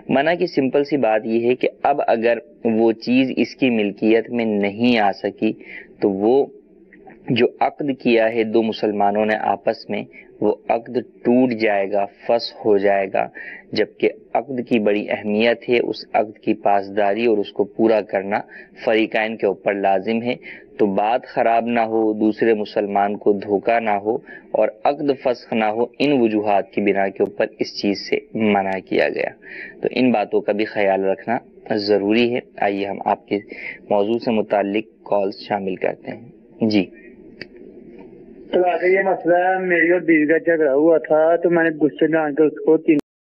منع کی سمپل سی بات یہ ہے کہ اب اگر وہ چیز اس کی ملکیت میں نہیں آ سکی تو وہ جو عقد کیا ہے دو مسلمانوں نے آپس میں، وہ عقد ٹوٹ جائے گا، فسخ ہو جائے گا، جبکہ عقد کی بڑی اہمیت ہے، اس عقد کی پاسداری اور اس کو پورا کرنا فریقین کے اوپر لازم ہے۔ تو بات خراب نہ ہو، دوسرے مسلمان کو دھوکہ نہ ہو اور عقد فسخ نہ ہو، ان وجوہات کی بنا کے اوپر اس چیز سے منع کیا گیا۔ تو ان باتوں کا بھی خیال رکھنا ضروری ہے۔ آئیے ہم آپ کے موضوع سے متعلق کالز شامل کرتے ہیں۔ جی تو آگے یہ مسئلہ میری اور بیوی کا جھگڑا ہوا تھا تو میں نے غصے میں آ کے اس کو